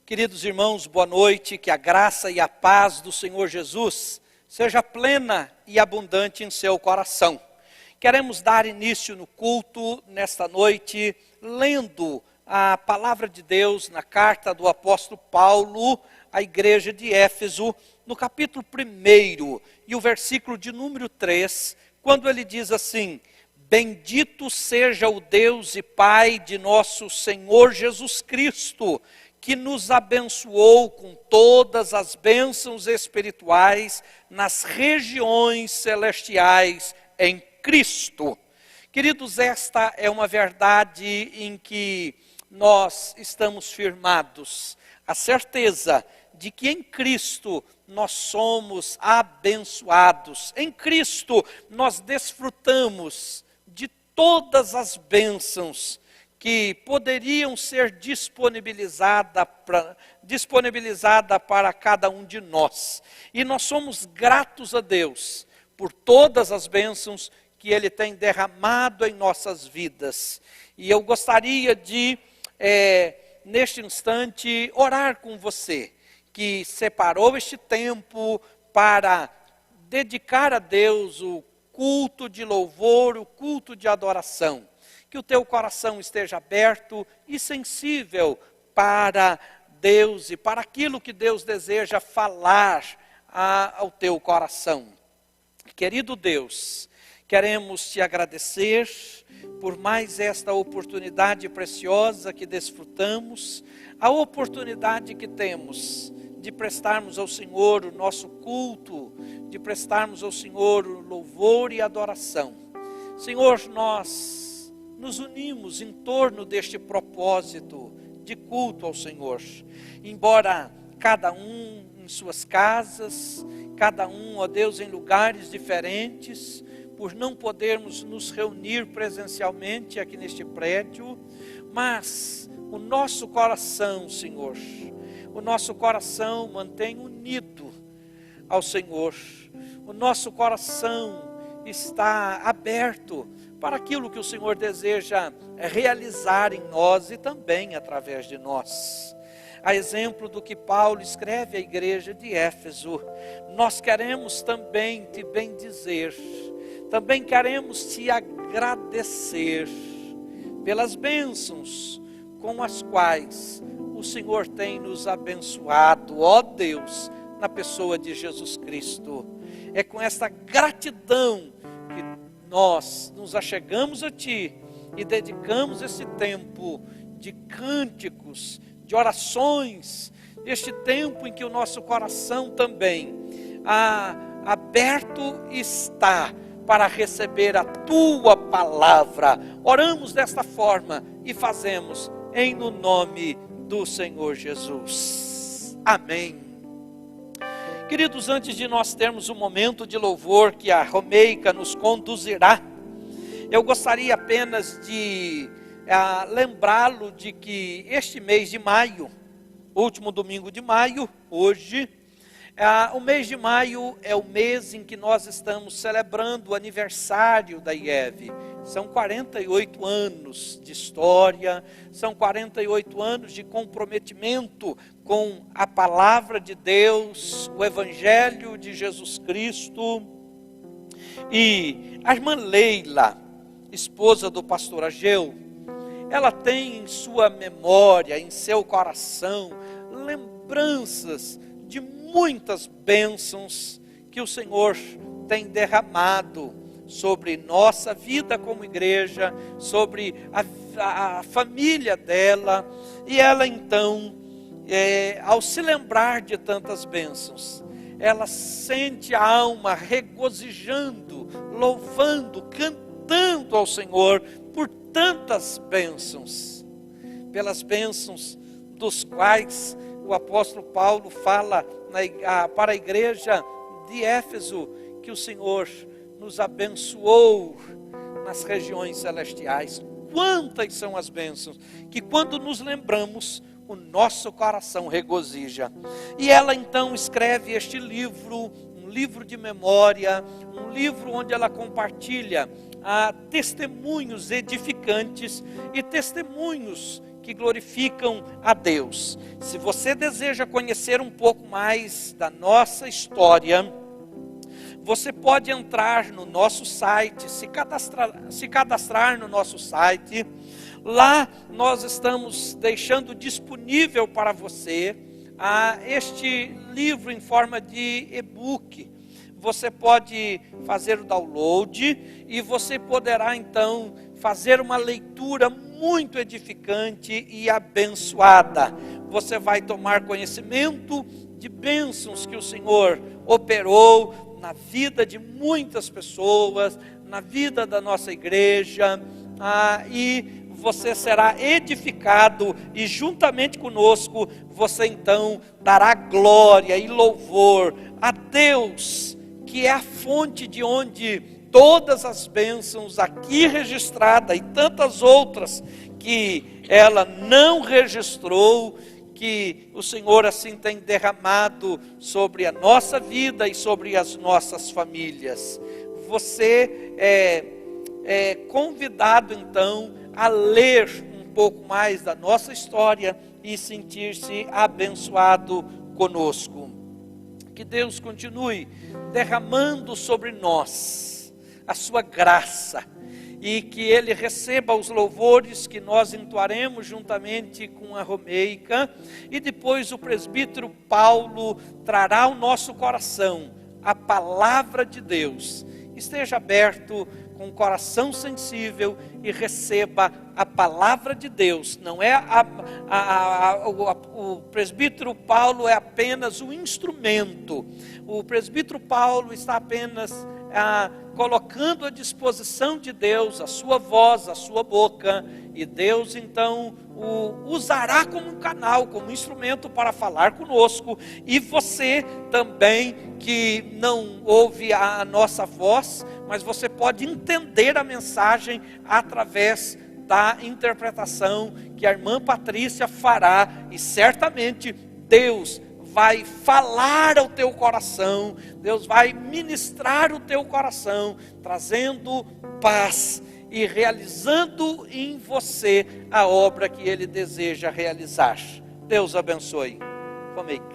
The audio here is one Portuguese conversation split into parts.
Queridos irmãos, boa noite, que a graça e a paz do Senhor Jesus seja plena e abundante em seu coração. Queremos dar início no culto nesta noite, lendo a palavra de Deus na carta do apóstolo Paulo à igreja de Éfeso, no capítulo 1 e o versículo de número 3, quando ele diz assim: Bendito seja o Deus e Pai de nosso Senhor Jesus Cristo, que nos abençoou com todas as bênçãos espirituais nas regiões celestiais em Cristo. Queridos, esta é uma verdade em que nós estamos firmados. A certeza de que em Cristo nós somos abençoados. Em Cristo nós desfrutamos de todas as bênçãos que poderiam ser disponibilizada para cada um de nós. E nós somos gratos a Deus por todas as bênçãos que Ele tem derramado em nossas vidas. E eu gostaria de, neste instante, orar com você, que separou este tempo para dedicar a Deus o culto de louvor, o culto de adoração. Que o teu coração esteja aberto e sensível para Deus e para aquilo que Deus deseja falar ao teu coração. Querido Deus, queremos te agradecer por mais esta oportunidade preciosa que desfrutamos, a oportunidade que temos de prestarmos ao Senhor o nosso culto, de prestarmos ao Senhor o louvor e adoração. Senhor, nós nos unimos em torno deste propósito de culto ao Senhor. Embora cada um em suas casas, cada um, ó Deus, em lugares diferentes, por não podermos nos reunir presencialmente aqui neste prédio, mas o nosso coração, Senhor, o nosso coração mantém unido ao Senhor. O nosso coração está aberto para aquilo que o Senhor deseja realizar em nós e também através de nós. A exemplo do que Paulo escreve à igreja de Éfeso, nós queremos também te bendizer, também queremos te agradecer pelas bênçãos com as quais o Senhor tem nos abençoado, ó Deus, na pessoa de Jesus Cristo. É com esta gratidão que nós nos achegamos a Ti e dedicamos esse tempo de cânticos, de orações, este tempo em que o nosso coração também aberto está para receber a Tua palavra. Oramos desta forma e fazemos em no nome do Senhor Jesus. Amém. Queridos, antes de nós termos um momento de louvor que a Romeica nos conduzirá, eu gostaria apenas de lembrá-lo de que este mês de maio, último domingo de maio, hoje, o mês de maio é o mês em que nós estamos celebrando o aniversário da IEV. São 48 anos de história, são 48 anos de comprometimento com a palavra de Deus, o Evangelho de Jesus Cristo. E a irmã Leila, esposa do pastor Ageu, ela tem em sua memória, em seu coração, lembranças de muitas bênçãos que o Senhor tem derramado sobre nossa vida como igreja, sobre a família dela. E ela então, ao se lembrar de tantas bênçãos, ela sente a alma regozijando, louvando, cantando ao Senhor por tantas bênçãos, pelas bênçãos dos quais o apóstolo Paulo fala para a igreja de Éfeso, que o Senhor nos abençoou nas regiões celestiais. Quantas são as bênçãos que, quando nos lembramos, o nosso coração regozija. E ela então escreve este livro, um livro de memória, um livro onde ela compartilha testemunhos edificantes e testemunhos que glorificam a Deus. Se você deseja conhecer um pouco mais da nossa história, você pode entrar no nosso site, se cadastrar no nosso site. Lá nós estamos deixando disponível para você este livro em forma de e-book. Você pode fazer o download e você poderá então fazer uma leitura muito edificante e abençoada. Você vai tomar conhecimento de bênçãos que o Senhor operou na vida de muitas pessoas, na vida da nossa igreja, e você será edificado, e juntamente conosco, você então dará glória e louvor a Deus, que é a fonte de onde todas as bênçãos aqui registradas e tantas outras que ela não registrou, que o Senhor assim tem derramado sobre a nossa vida e sobre as nossas famílias. Você é convidado então a ler um pouco mais da nossa história e sentir-se abençoado conosco. Que Deus continue derramando sobre nós a sua graça, e que Ele receba os louvores que nós entoaremos juntamente com a Romeica, e depois o presbítero Paulo trará ao nosso coração a palavra de Deus. Esteja aberto, com o coração sensível, e receba a palavra de Deus. Não é o presbítero Paulo é apenas o instrumento. O presbítero Paulo está apenas colocando à disposição de Deus a sua voz, a sua boca, e Deus então o usará como um canal, como um instrumento para falar conosco. E você também, que não ouve a nossa voz, mas você pode entender a mensagem através da interpretação que a irmã Patrícia fará, e certamente Deus vai falar ao teu coração, Deus vai ministrar o teu coração, trazendo paz e realizando em você a obra que Ele deseja realizar. Deus abençoe. Comigo.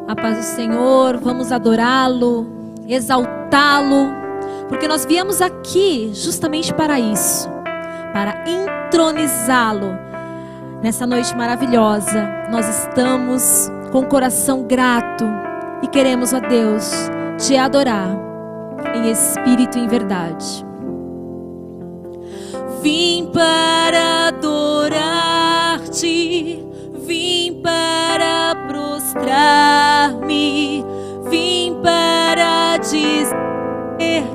A paz do Senhor, vamos adorá-lo, exaltá-lo, porque nós viemos aqui justamente para isso, para entronizá-lo. Nessa noite maravilhosa, nós estamos com o coração grato e queremos, ó Deus, te adorar em espírito e em verdade. Vim para adorar-te, vim para prostrar-me, vim para dizer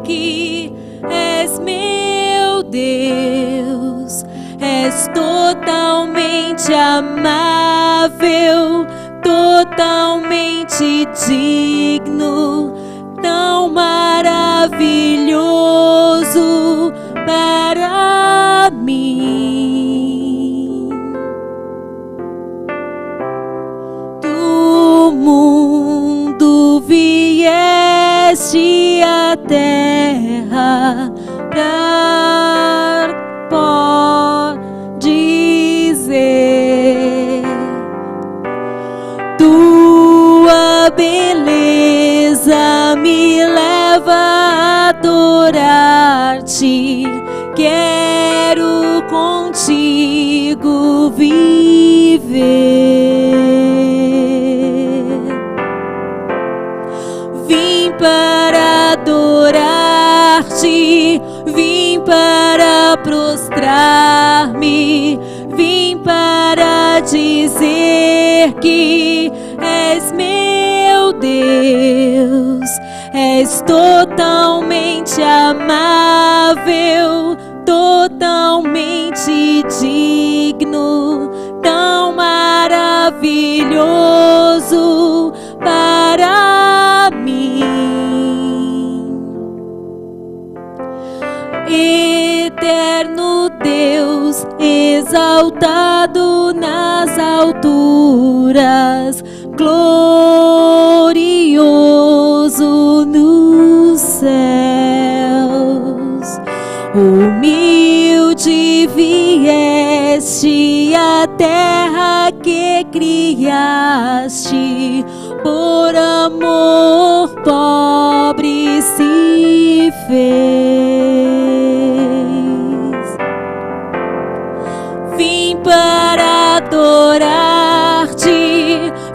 que és meu Deus, és totalmente amável, totalmente digno, tão maravilhoso para mim. Do mundo vieste à terra para dizer tua beleza me leva a adorar-te. Quero contigo viver. Vim para adorar-te, vim para prostrar-me, vim para dizer que és meu Deus, és totalmente amável, totalmente digno, tão maravilhoso para mim. Eterno Deus, exaltado nas alturas, glorioso nos céus, humilde vieste à terra que criaste, por amor pobre se fez. Vim para adorar-te,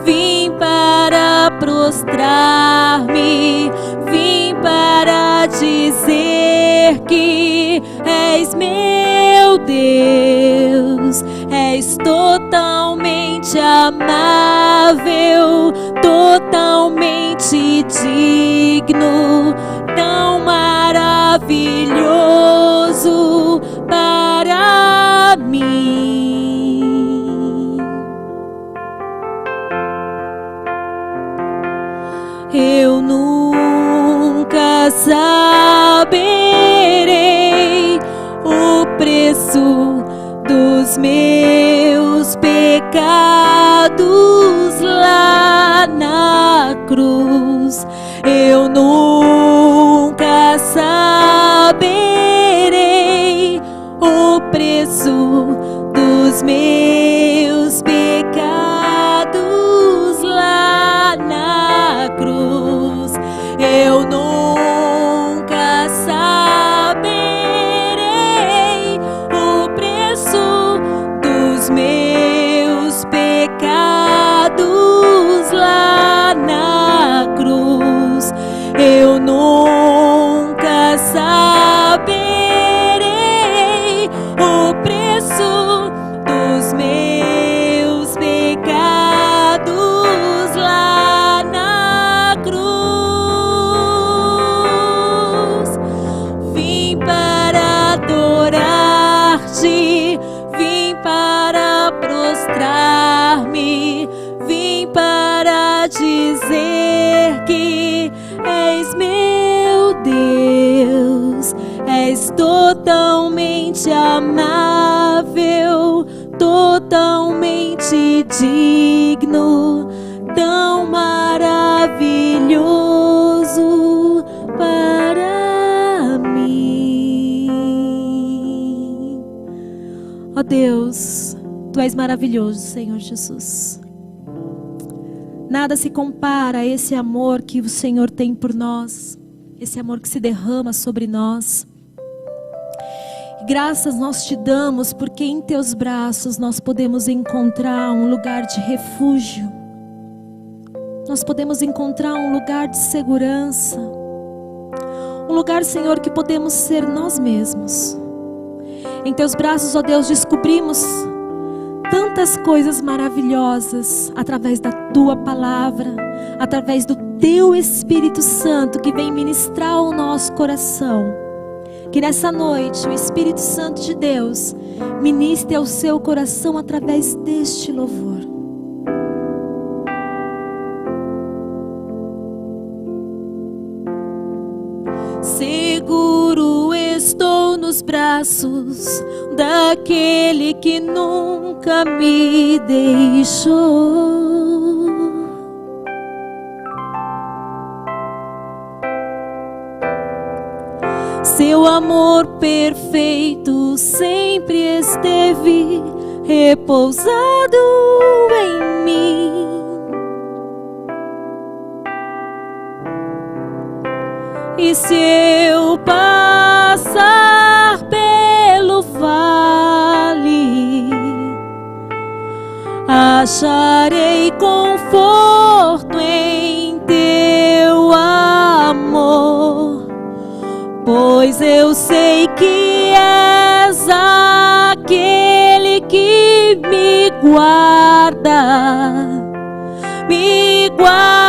vim para prostrar-me, vim para dizer que és meu Deus, és totalmente amável, totalmente digno, tão maravilhoso para mim. Eu nunca saberei o preço dos meus pecados lá na cruz. Eu nunca saberei o preço dos meus pecados lá na cruz. Eu nunca saberei o preço dos meus pecados lá na cruz. Eu nunca saberei o preço dos meus pecados lá na cruz. Vim para adorar-te, vim para prostrar-me, vim para dizer que és meu Deus, és totalmente amável, totalmente digno, tão maravilhoso para mim. Ó Deus, Tu és maravilhoso, Senhor Jesus. Nada se compara a esse amor que o Senhor tem por nós, esse amor que se derrama sobre nós. E graças nós te damos, porque em teus braços nós podemos encontrar um lugar de refúgio. Nós podemos encontrar um lugar de segurança. Um lugar, Senhor, que podemos ser nós mesmos. Em teus braços, ó Deus, descobrimos tantas coisas maravilhosas através da tua palavra, através do teu Espírito Santo que vem ministrar ao nosso coração. Que nessa noite o Espírito Santo de Deus ministre ao seu coração através deste louvor. Seguro estou nos braços daquele que nunca me deixou. Seu amor perfeito sempre esteve repousado em mim. E se eu passar pelo vale, acharei conforto em teu amor, pois eu sei que és aquele que me guarda, me guarda.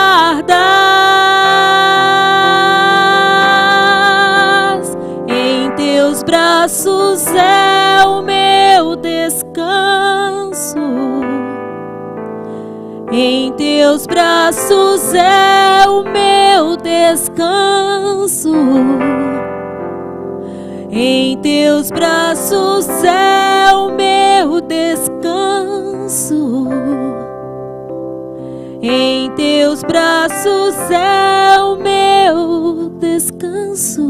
Braços é o meu descanso, em teus braços é o meu descanso, em teus braços é o meu descanso, Em teus braços é o meu descanso.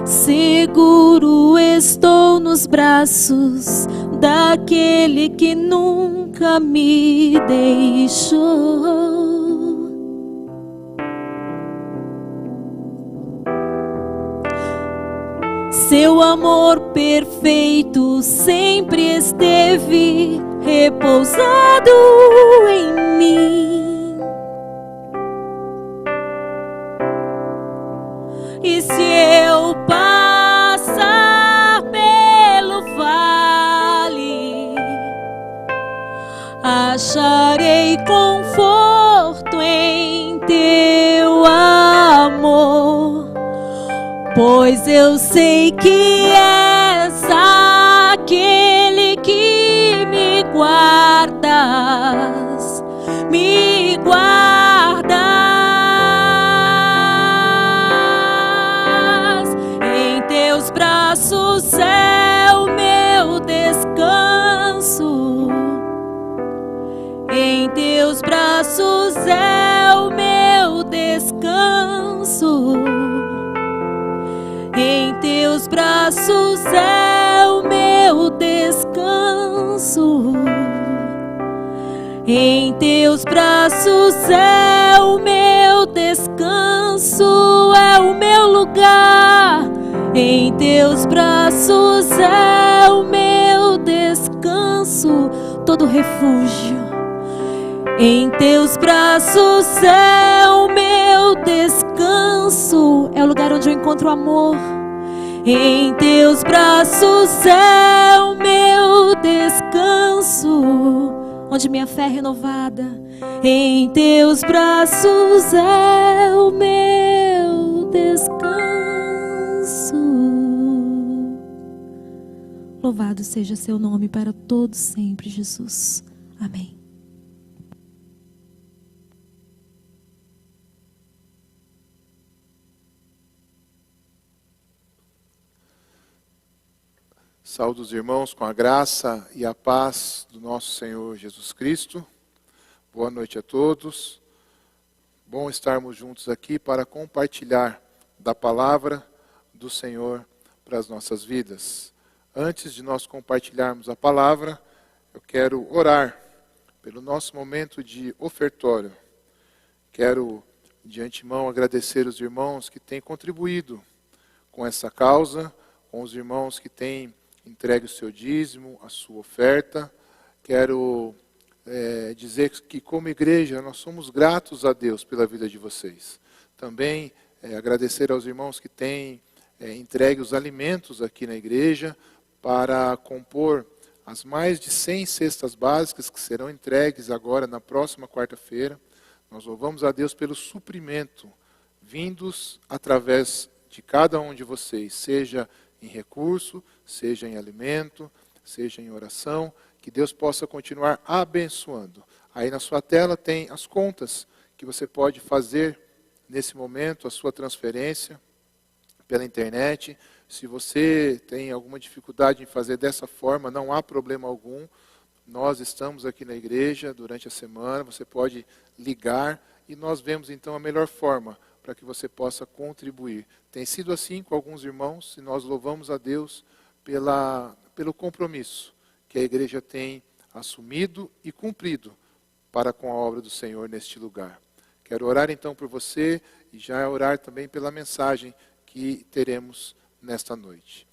Seguro estou nos braços daquele que nunca me deixou. Seu amor perfeito sempre esteve repousado em mim. E se eu passar pelo vale, acharei conforto em teu amor. Pois eu sei que és aquele que me guardas, me guardas. Em teus braços é o meu descanso. Em teus braços é o meu descanso. Em teus braços é o meu descanso. Em teus braços é o meu descanso, é o meu lugar. Em teus braços é o meu descanso, todo refúgio. Em teus braços é o meu descanso, é o lugar onde eu encontro amor. Em teus braços é o meu descanso, onde minha fé é renovada. Em teus braços é o meu descanso. Louvado seja seu nome para todos sempre, Jesus. Amém. Saúdo os irmãos com a graça e a paz do nosso Senhor Jesus Cristo. Boa noite a todos. Bom estarmos juntos aqui para compartilhar da palavra do Senhor para as nossas vidas. Antes de nós compartilharmos a palavra, eu quero orar pelo nosso momento de ofertório. Quero de antemão agradecer os irmãos que têm contribuído com essa causa, com os irmãos que têm entregue o seu dízimo, a sua oferta. Quero dizer que como igreja nós somos gratos a Deus pela vida de vocês. Também agradecer aos irmãos que têm entregue os alimentos aqui na igreja para compor as mais de 100 cestas básicas que serão entregues agora na próxima quarta-feira. Nós louvamos a Deus pelo suprimento vindos através de cada um de vocês, seja em recurso, seja em alimento, seja em oração, que Deus possa continuar abençoando. Aí na sua tela tem as contas que você pode fazer nesse momento, a sua transferência pela internet. Se você tem alguma dificuldade em fazer dessa forma, não há problema algum. Nós estamos aqui na igreja durante a semana, você pode ligar e nós vemos então a melhor forma para que você possa contribuir. Tem sido assim com alguns irmãos e nós louvamos a Deus pelo compromisso que a igreja tem assumido e cumprido para com a obra do Senhor neste lugar. Quero orar então por você e já orar também pela mensagem que teremos nesta noite.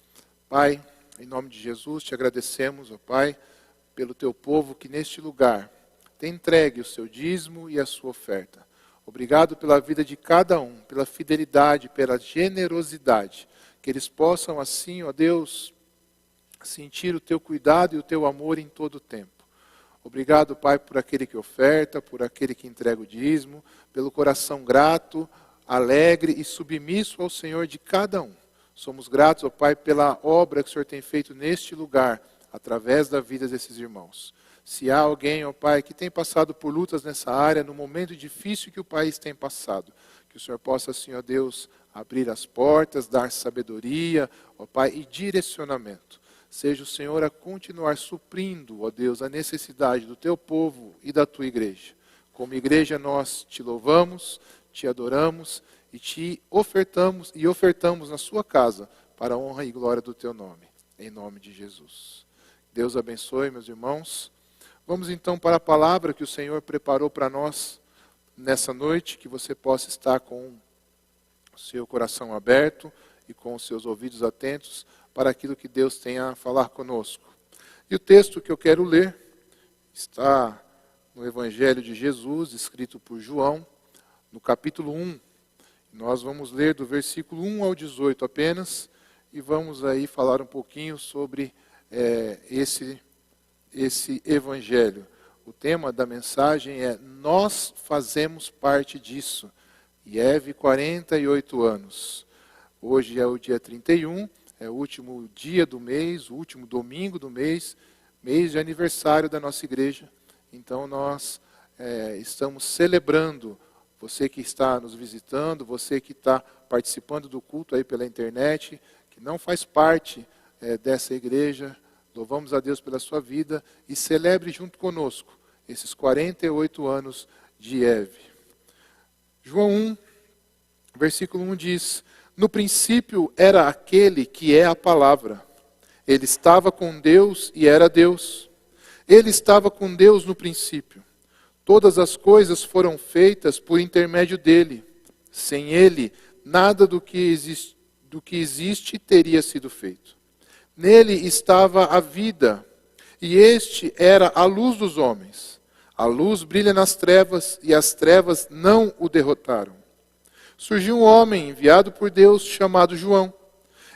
Pai, em nome de Jesus, te agradecemos, ó Pai, pelo teu povo que neste lugar tem entregue o seu dízimo e a sua oferta. Obrigado pela vida de cada um, pela fidelidade, pela generosidade. Que eles possam assim, ó Deus, sentir o teu cuidado e o teu amor em todo o tempo. Obrigado, Pai, por aquele que oferta, por aquele que entrega o dízimo, pelo coração grato, alegre e submisso ao Senhor de cada um. Somos gratos, ó Pai, pela obra que o Senhor tem feito neste lugar, através da vida desses irmãos. Se há alguém, ó Pai, que tem passado por lutas nessa área, no momento difícil que o país tem passado, que o Senhor possa, assim, ó Deus, abrir as portas, dar sabedoria, ó Pai, e direcionamento. seja o Senhor a continuar suprindo, ó Deus, a necessidade do teu povo e da tua igreja. Como igreja nós te louvamos, te adoramos e te ofertamos na sua casa para a honra e glória do teu nome, em nome de Jesus. Deus abençoe, meus irmãos. Vamos então para a palavra que o Senhor preparou para nós nessa noite, que você possa estar com o seu coração aberto e com os seus ouvidos atentos para aquilo que Deus tem a falar conosco. E o texto que eu quero ler está no Evangelho de Jesus, escrito por João, no capítulo 1. Nós vamos ler do versículo 1 ao 18 apenas, e vamos aí falar um pouquinho sobre esse Evangelho. O tema da mensagem é: nós fazemos parte disso. IEV, 48 anos. Hoje é o dia 31, é o último dia do mês, o último domingo do mês de aniversário da nossa igreja. Então nós estamos celebrando, você que está nos visitando, você que está participando do culto aí pela internet, que não faz parte dessa igreja, louvamos a Deus pela sua vida e celebre junto conosco esses 48 anos de IEV. João 1, versículo 1 diz: no princípio era aquele que é a palavra. Ele estava com Deus e era Deus. Ele estava com Deus no princípio. Todas as coisas foram feitas por intermédio dele. Sem ele, nada do que existe teria sido feito. Nele estava a vida, e este era a luz dos homens. A luz brilha nas trevas, e as trevas não o derrotaram. Surgiu um homem enviado por Deus chamado João.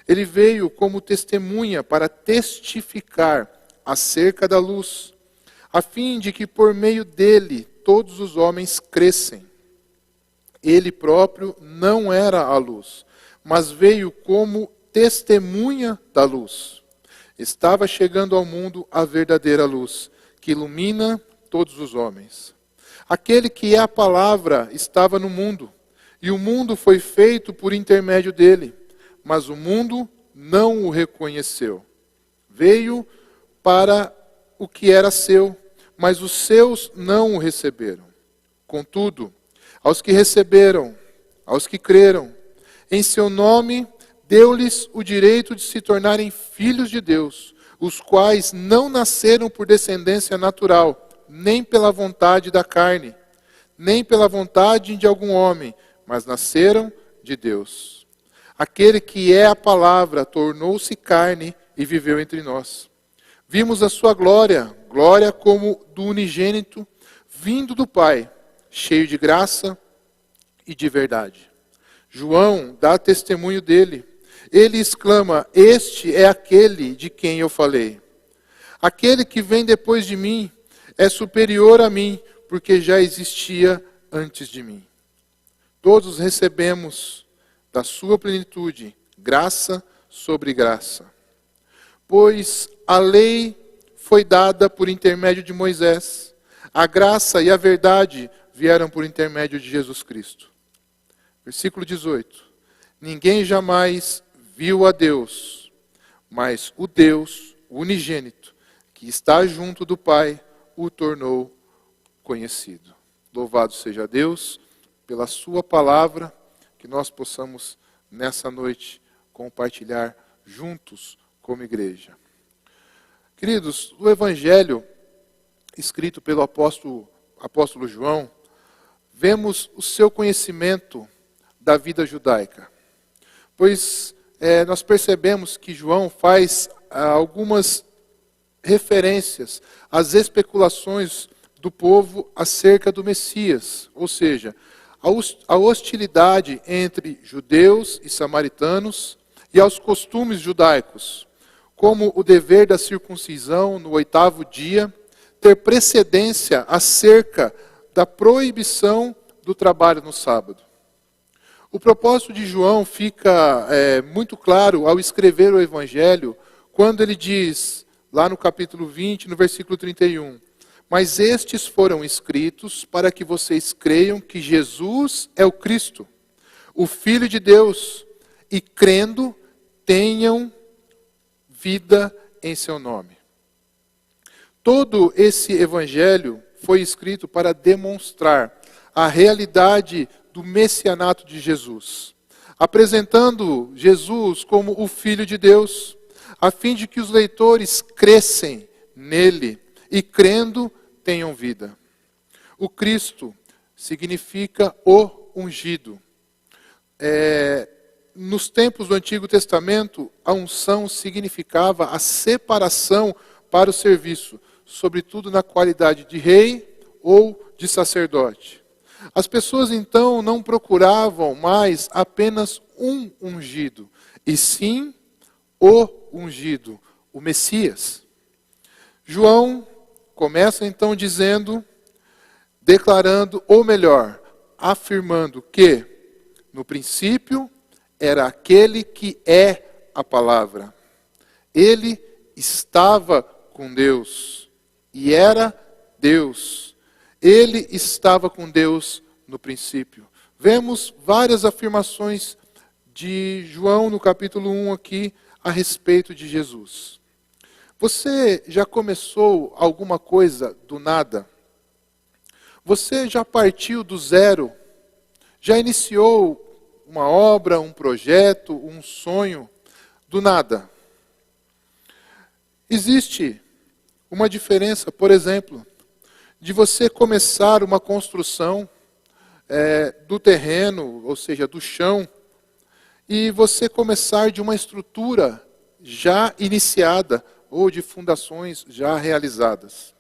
Ele veio como testemunha para testificar acerca da luz, a fim de que por meio dele todos os homens crescem. Ele próprio não era a luz, mas veio como testemunha da luz. Estava chegando ao mundo a verdadeira luz, que ilumina todos os homens. Aquele que é a palavra estava no mundo, e o mundo foi feito por intermédio dele, mas o mundo não o reconheceu. Veio para o que era seu, mas os seus não o receberam. Contudo, aos que receberam, aos que creram, em seu nome deu-lhes o direito de se tornarem filhos de Deus, os quais não nasceram por descendência natural, nem pela vontade da carne, nem pela vontade de algum homem, mas nasceram de Deus. Aquele que é a palavra tornou-se carne e viveu entre nós. Vimos a sua glória, glória como do unigênito, vindo do Pai, cheio de graça e de verdade. João dá testemunho dele. Ele exclama: este é aquele de quem eu falei. Aquele que vem depois de mim é superior a mim, porque já existia antes de mim. Todos recebemos da sua plenitude graça sobre graça. Pois a lei foi dada por intermédio de Moisés, a graça e a verdade vieram por intermédio de Jesus Cristo. Versículo 18. Ninguém jamais viu a Deus, mas o Deus, o unigênito, que está junto do Pai, o tornou conhecido. Louvado seja Deus pela sua palavra, que nós possamos nessa noite compartilhar juntos como igreja. Queridos, o Evangelho escrito pelo apóstolo João, vemos o seu conhecimento da vida judaica. Pois nós percebemos que João faz algumas referências às especulações do povo acerca do Messias, ou seja, a hostilidade entre judeus e samaritanos e aos costumes judaicos, como o dever da circuncisão no 8º dia, ter precedência acerca da proibição do trabalho no sábado. O propósito de João fica muito claro ao escrever o Evangelho, quando ele diz, lá no capítulo 20, no versículo 31, mas estes foram escritos para que vocês creiam que Jesus é o Cristo, o Filho de Deus, e crendo tenham vida em seu nome. Todo esse evangelho foi escrito para demonstrar a realidade do messianato de Jesus, apresentando Jesus como o Filho de Deus, a fim de que os leitores crescem nele e, crendo, tenham vida. O Cristo significa o ungido. Nos tempos do Antigo Testamento, a unção significava a separação para o serviço, sobretudo na qualidade de rei ou de sacerdote. As pessoas então não procuravam mais apenas um ungido, e sim o ungido, o Messias. João começa então declarando, ou melhor, afirmando que no princípio era aquele que é a palavra. Ele estava com Deus e era Deus. Ele estava com Deus no princípio. Vemos várias afirmações de João no capítulo 1 aqui a respeito de Jesus. Você já começou alguma coisa do nada? Você já partiu do zero? Já iniciou uma obra, um projeto, um sonho do nada? Existe uma diferença, por exemplo, de você começar uma construção do terreno, ou seja, do chão, e você começar de uma estrutura já iniciada ou de fundações já realizadas.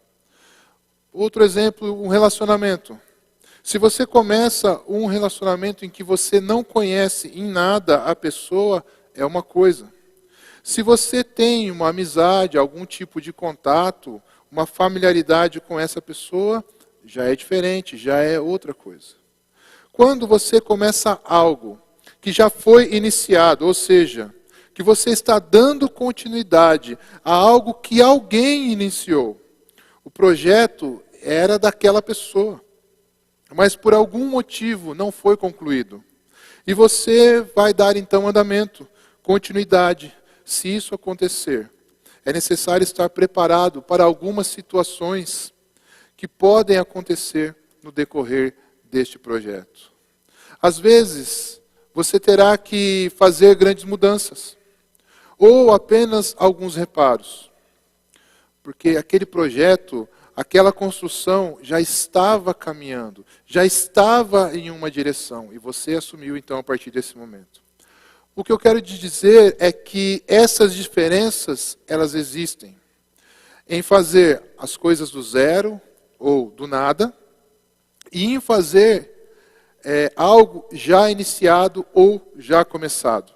Outro exemplo, um relacionamento. Se você começa um relacionamento em que você não conhece em nada a pessoa, é uma coisa. Se você tem uma amizade, algum tipo de contato, uma familiaridade com essa pessoa, já é diferente, já é outra coisa. Quando você começa algo que já foi iniciado, ou seja, que você está dando continuidade a algo que alguém iniciou, o projeto era daquela pessoa, mas por algum motivo não foi concluído. E você vai dar então andamento, continuidade. Se isso acontecer, é necessário estar preparado para algumas situações que podem acontecer no decorrer deste projeto. Às vezes, você terá que fazer grandes mudanças, ou apenas alguns reparos, porque aquele projeto, aquela construção já estava caminhando, já estava em uma direção, e você assumiu então a partir desse momento. O que eu quero te dizer é que essas diferenças, elas existem em fazer as coisas do zero ou do nada, e em fazer algo já iniciado ou já começado.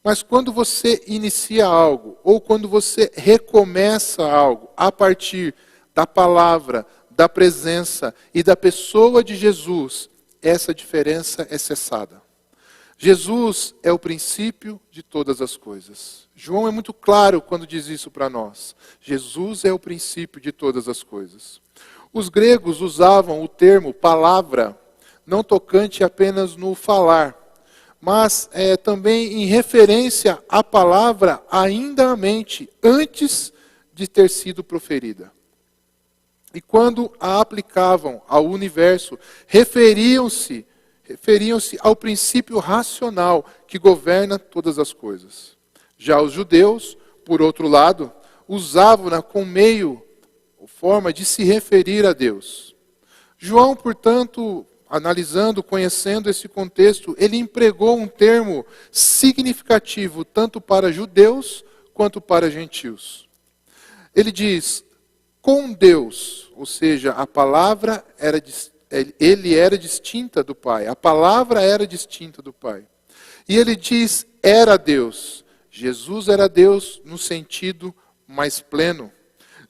Mas quando você inicia algo, ou quando você recomeça algo, a partir da palavra, da presença e da pessoa de Jesus, essa diferença é cessada. Jesus é o princípio de todas as coisas. João é muito claro quando diz isso para nós. Jesus é o princípio de todas as coisas. Os gregos usavam o termo palavra, não tocante apenas no falar, mas também em referência à palavra ainda à mente, antes de ter sido proferida. E quando a aplicavam ao universo, referiam-se ao princípio racional que governa todas as coisas. Já os judeus, por outro lado, usavam-na como meio, forma de se referir a Deus. João, portanto, analisando, conhecendo esse contexto, ele empregou um termo significativo tanto para judeus quanto para gentios. Ele diz, com Deus, ou seja, a palavra ele era distinta do Pai, a palavra era distinta do Pai. E ele diz, era Deus. Jesus era Deus no sentido mais pleno.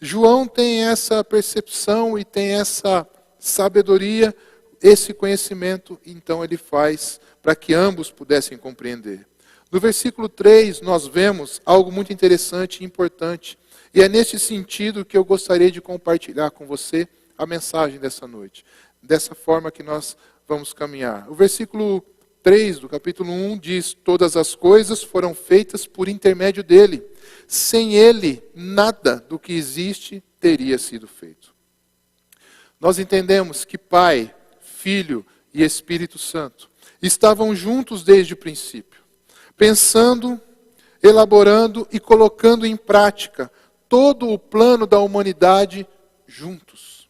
João tem essa percepção e tem essa sabedoria, esse conhecimento, então ele faz para que ambos pudessem compreender. No versículo 3, nós vemos algo muito interessante e importante. E é nesse sentido que eu gostaria de compartilhar com você a mensagem dessa noite. Dessa forma que nós vamos caminhar. O versículo 3 do capítulo 1 diz: todas as coisas foram feitas por intermédio dele. Sem ele, nada do que existe teria sido feito. Nós entendemos que Pai, Filho e Espírito Santo estavam juntos desde o princípio, pensando, elaborando e colocando em prática todo o plano da humanidade juntos.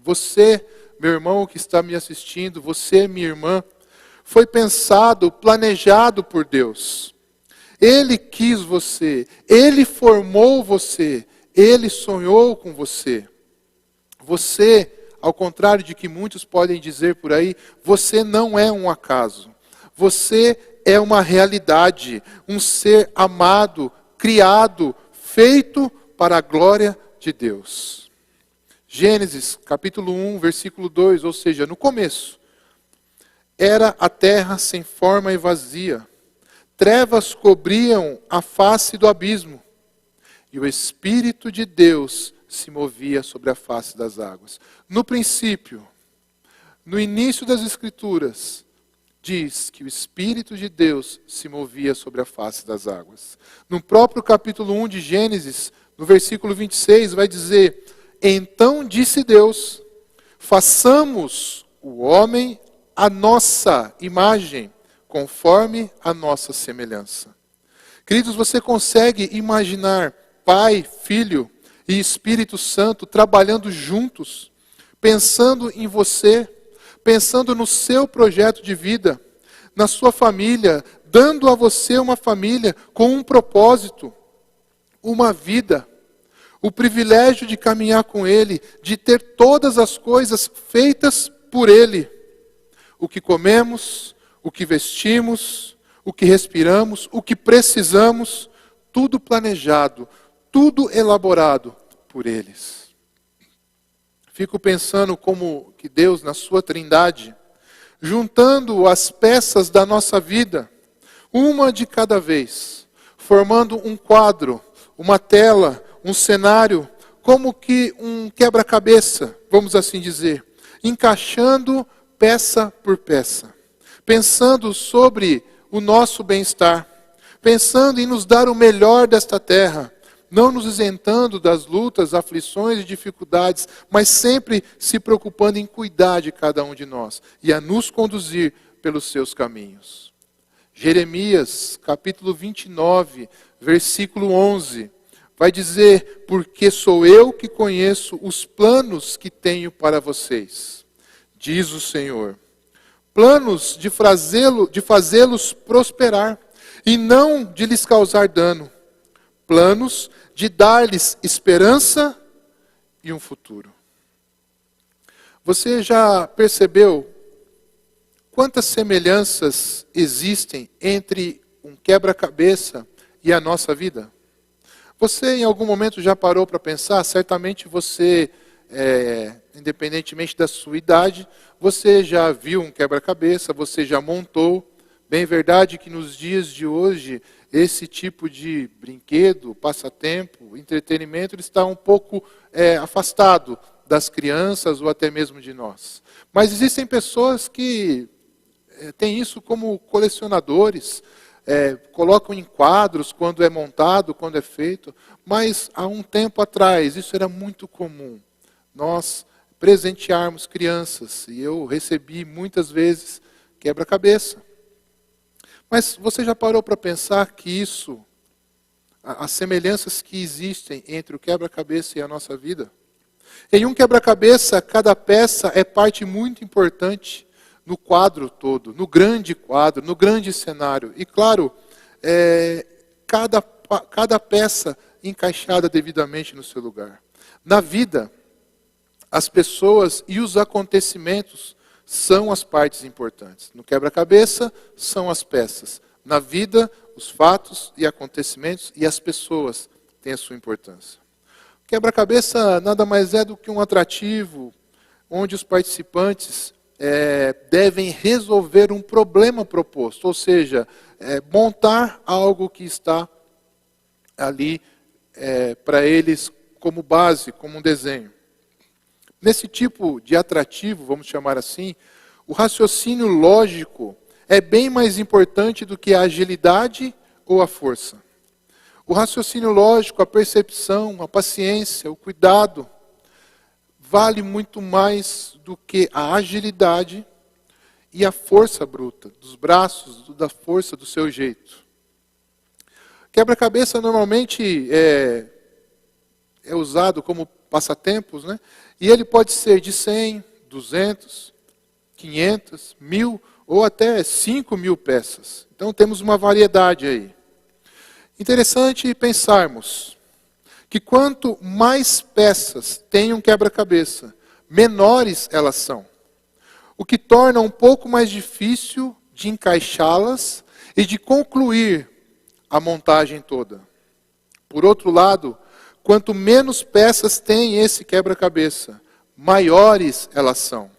Você, meu irmão que está me assistindo, você, minha irmã, foi pensado, planejado por Deus. Ele quis você, Ele formou você, Ele sonhou com você. Você, ao contrário de que muitos podem dizer por aí, você não é um acaso. Você é uma realidade, um ser amado, criado, feito para a glória de Deus. Gênesis, capítulo 1, versículo 2, ou seja, no começo, era a terra sem forma e vazia. Trevas cobriam a face do abismo, e o Espírito de Deus se movia sobre a face das águas. No princípio, no início das Escrituras, diz que o Espírito de Deus se movia sobre a face das águas. No próprio capítulo 1 de Gênesis, no versículo 26, vai dizer: então disse Deus, façamos o homem à nossa imagem, conforme a nossa semelhança. Queridos, você consegue imaginar Pai, Filho e Espírito Santo trabalhando juntos, pensando em você, pensando no seu projeto de vida, na sua família, dando a você uma família com um propósito, uma vida, o privilégio de caminhar com Ele, de ter todas as coisas feitas por Ele. O que comemos, o que vestimos, o que respiramos, o que precisamos, tudo planejado, tudo elaborado por eles. Fico pensando como que Deus, na sua trindade, juntando as peças da nossa vida, uma de cada vez, formando um quadro, uma tela, um cenário, como que um quebra-cabeça, vamos assim dizer, encaixando peça por peça, pensando sobre o nosso bem-estar, pensando em nos dar o melhor desta terra, não nos isentando das lutas, aflições e dificuldades, mas sempre se preocupando em cuidar de cada um de nós e a nos conduzir pelos seus caminhos. Jeremias, capítulo 29, versículo 11, vai dizer: porque sou eu que conheço os planos que tenho para vocês, diz o Senhor. Planos de fazê-los prosperar e não de lhes causar dano. Planos de dar-lhes esperança e um futuro. Você já percebeu quantas semelhanças existem entre um quebra-cabeça e a nossa vida? Você em algum momento já parou para pensar? Certamente você, independentemente da sua idade, você já viu um quebra-cabeça, você já montou. Bem verdade que nos dias de hoje, esse tipo de brinquedo, passatempo, entretenimento, ele está um pouco afastado das crianças ou até mesmo de nós. Mas existem pessoas que têm isso como colecionadores, colocam em quadros quando é montado, quando é feito. Mas há um tempo atrás, isso era muito comum. Nós presentearmos crianças, e eu recebi muitas vezes quebra-cabeça. Mas você já parou para pensar que isso, as semelhanças que existem entre o quebra-cabeça e a nossa vida? Em um quebra-cabeça, cada peça é parte muito importante no quadro todo, no grande quadro, no grande cenário. E claro, cada peça encaixada devidamente no seu lugar. Na vida, as pessoas e os acontecimentos são as partes importantes. No quebra-cabeça, são as peças. Na vida, os fatos e acontecimentos e as pessoas têm a sua importância. O quebra-cabeça nada mais é do que um atrativo, onde os participantes devem resolver um problema proposto, ou seja, montar algo que está ali para eles como base, como um desenho. Nesse tipo de atrativo, vamos chamar assim, o raciocínio lógico é bem mais importante do que a agilidade ou a força. O raciocínio lógico, a percepção, a paciência, o cuidado, vale muito mais do que a agilidade e a força bruta, dos braços, da força do seu jeito. Quebra-cabeça normalmente é usado como passatempos, né? E ele pode ser de 100, 200, 500, 1000 ou até 5.000 peças. Então temos uma variedade aí. Interessante pensarmos que quanto mais peças tem um quebra-cabeça, menores elas são. O que torna um pouco mais difícil de encaixá-las e de concluir a montagem toda. Por outro lado, quanto menos peças tem esse quebra-cabeça, maiores elas são.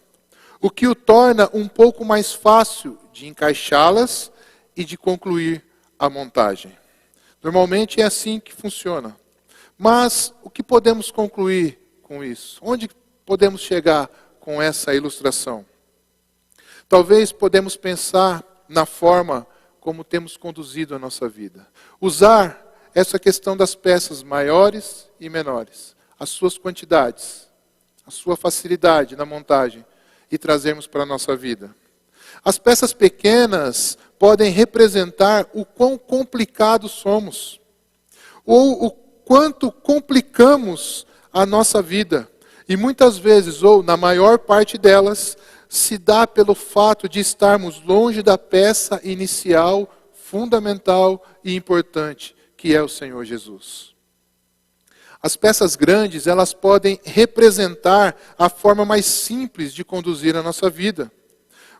O que o torna um pouco mais fácil de encaixá-las e de concluir a montagem. Normalmente é assim que funciona. Mas o que podemos concluir com isso? Onde podemos chegar com essa ilustração? Talvez podemos pensar na forma como temos conduzido a nossa vida. Usar essa questão das peças maiores e menores, as suas quantidades, a sua facilidade na montagem e trazermos para a nossa vida. As peças pequenas podem representar o quão complicados somos, ou o quanto complicamos a nossa vida. E muitas vezes, ou na maior parte delas, se dá pelo fato de estarmos longe da peça inicial, fundamental e importante, que é o Senhor Jesus. As peças grandes, elas podem representar a forma mais simples de conduzir a nossa vida.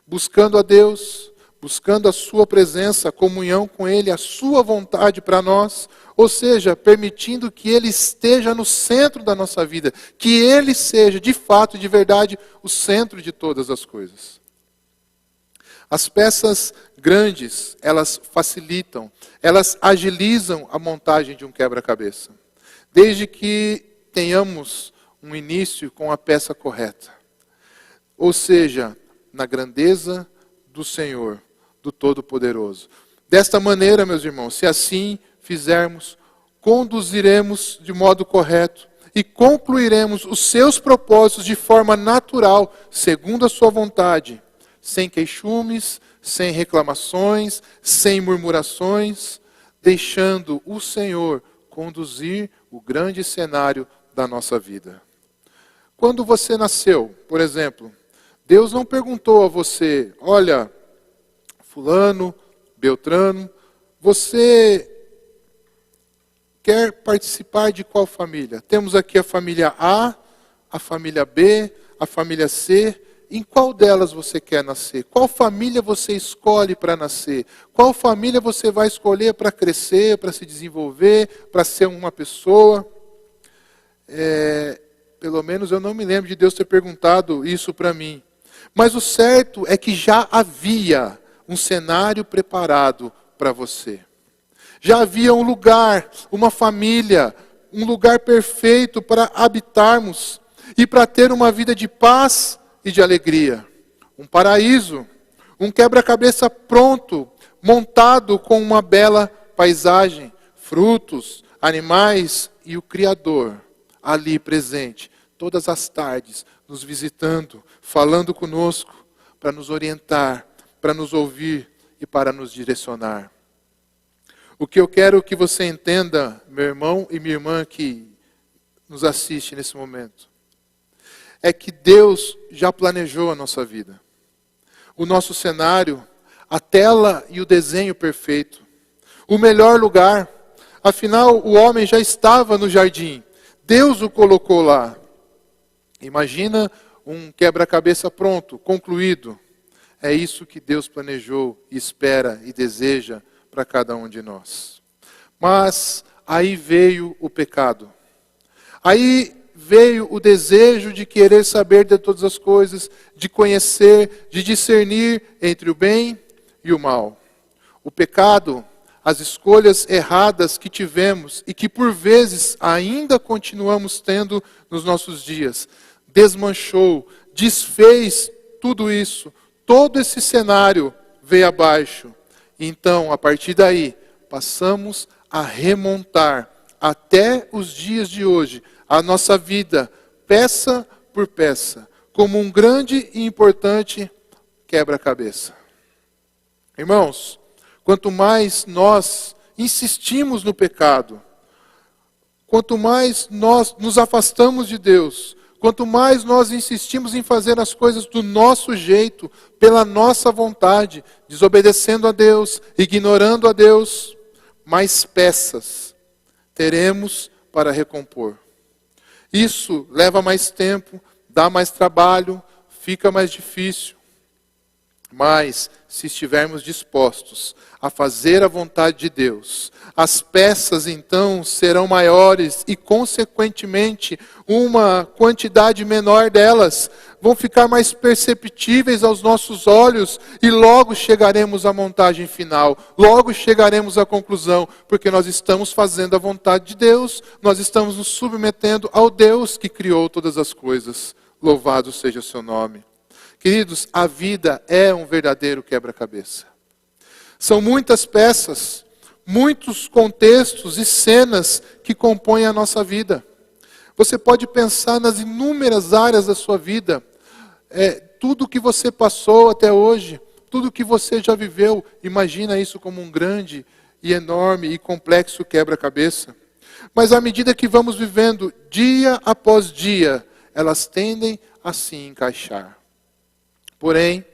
Buscando a Deus, buscando a sua presença, a comunhão com Ele, a sua vontade para nós, ou seja, permitindo que Ele esteja no centro da nossa vida, que Ele seja, de fato e de verdade, o centro de todas as coisas. As peças grandes, elas facilitam, elas agilizam a montagem de um quebra-cabeça, desde que tenhamos um início com a peça correta. Ou seja, na grandeza do Senhor, do Todo-Poderoso. Desta maneira, meus irmãos, se assim fizermos, conduziremos de modo correto e concluiremos os seus propósitos de forma natural, segundo a sua vontade, sem queixumes, sem reclamações, sem murmurações, deixando o Senhor conduzir o grande cenário da nossa vida. Quando você nasceu, por exemplo, Deus não perguntou a você, olha, fulano, beltrano, você quer participar de qual família? Temos aqui a família A, a família B, a família C. Em qual delas você quer nascer? Qual família você escolhe para nascer? Qual família você vai escolher para crescer, para se desenvolver, para ser uma pessoa? Pelo menos eu não me lembro de Deus ter perguntado isso para mim. Mas o certo é que já havia um cenário preparado para você. Já havia um lugar, uma família, um lugar perfeito para habitarmos e para ter uma vida de paz e de alegria. Um paraíso, um quebra-cabeça pronto, montado com uma bela paisagem, frutos, animais e o Criador ali presente, todas as tardes, nos visitando, falando conosco, para nos orientar, para nos ouvir e para nos direcionar. O que eu quero que você entenda, meu irmão e minha irmã que nos assiste nesse momento, é que Deus já planejou a nossa vida. O nosso cenário, a tela e o desenho perfeito. O melhor lugar. Afinal, o homem já estava no jardim. Deus o colocou lá. Imagina um quebra-cabeça pronto, concluído. É isso que Deus planejou, espera e deseja para cada um de nós. Mas aí veio o pecado. Aí veio o desejo de querer saber de todas as coisas, de conhecer, de discernir entre o bem e o mal. O pecado, as escolhas erradas que tivemos e que por vezes ainda continuamos tendo nos nossos dias, desmanchou, desfez tudo isso, todo esse cenário veio abaixo. Então, a partir daí, passamos a remontar até os dias de hoje a nossa vida, peça por peça, como um grande e importante quebra-cabeça. Irmãos, quanto mais nós insistimos no pecado, quanto mais nós nos afastamos de Deus, quanto mais nós insistimos em fazer as coisas do nosso jeito, pela nossa vontade, desobedecendo a Deus, ignorando a Deus, mais peças teremos para recompor. Isso leva mais tempo, dá mais trabalho, fica mais difícil. Mas, se estivermos dispostos a fazer a vontade de Deus, as peças então serão maiores e, consequentemente, uma quantidade menor delas vão ficar mais perceptíveis aos nossos olhos e logo chegaremos à montagem final, logo chegaremos à conclusão, porque nós estamos fazendo a vontade de Deus, nós estamos nos submetendo ao Deus que criou todas as coisas. Louvado seja o seu nome. Queridos, a vida é um verdadeiro quebra-cabeça. São muitas peças, muitos contextos e cenas que compõem a nossa vida. Você pode pensar nas inúmeras áreas da sua vida, tudo que você passou até hoje, tudo que você já viveu, imagina isso como um grande e enorme e complexo quebra-cabeça. Mas à medida que vamos vivendo dia após dia, elas tendem a se encaixar. Porém,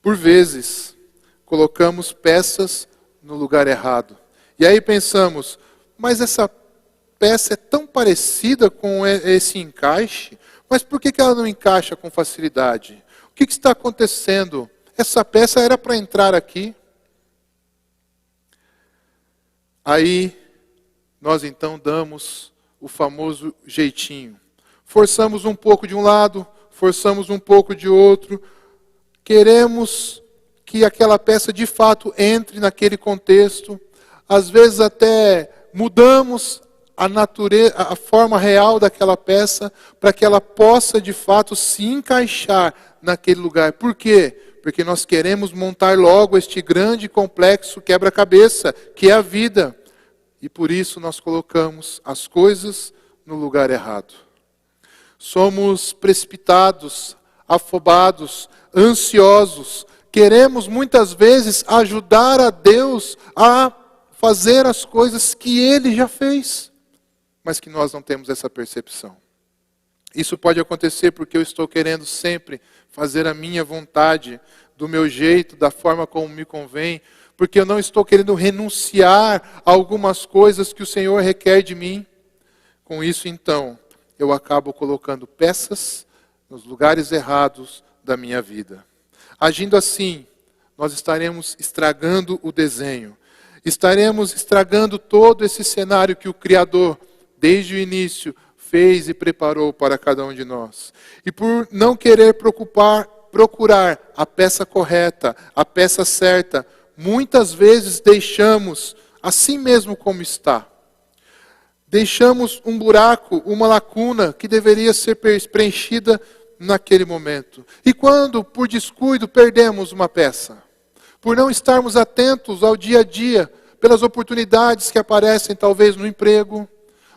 por vezes, colocamos peças no lugar errado. E aí pensamos, mas essa peça é tão parecida com esse encaixe, mas por que ela não encaixa com facilidade? O que está acontecendo? Essa peça era para entrar aqui. Aí, nós então damos o famoso jeitinho. Forçamos um pouco de um lado, forçamos um pouco de outro, queremos que aquela peça de fato entre naquele contexto, às vezes até mudamos a natureza, a forma real daquela peça, para que ela possa de fato se encaixar naquele lugar. Por quê? Porque nós queremos montar logo este grande e complexo quebra-cabeça, que é a vida. E por isso nós colocamos as coisas no lugar errado. Somos precipitados, afobados, ansiosos. Queremos muitas vezes ajudar a Deus a fazer as coisas que Ele já fez, mas que nós não temos essa percepção. Isso pode acontecer porque eu estou querendo sempre fazer a minha vontade, do meu jeito, da forma como me convém, porque eu não estou querendo renunciar a algumas coisas que o Senhor requer de mim. Com isso, então, eu acabo colocando peças nos lugares errados da minha vida. Agindo assim, nós estaremos estragando o desenho. Estaremos estragando todo esse cenário que o Criador, desde o início, fez e preparou para cada um de nós. E por não querer procurar a peça correta, a peça certa, muitas vezes deixamos assim mesmo como está. Deixamos um buraco, uma lacuna que deveria ser preenchida naquele momento. E quando, por descuido, perdemos uma peça, por não estarmos atentos ao dia a dia, pelas oportunidades que aparecem talvez no emprego,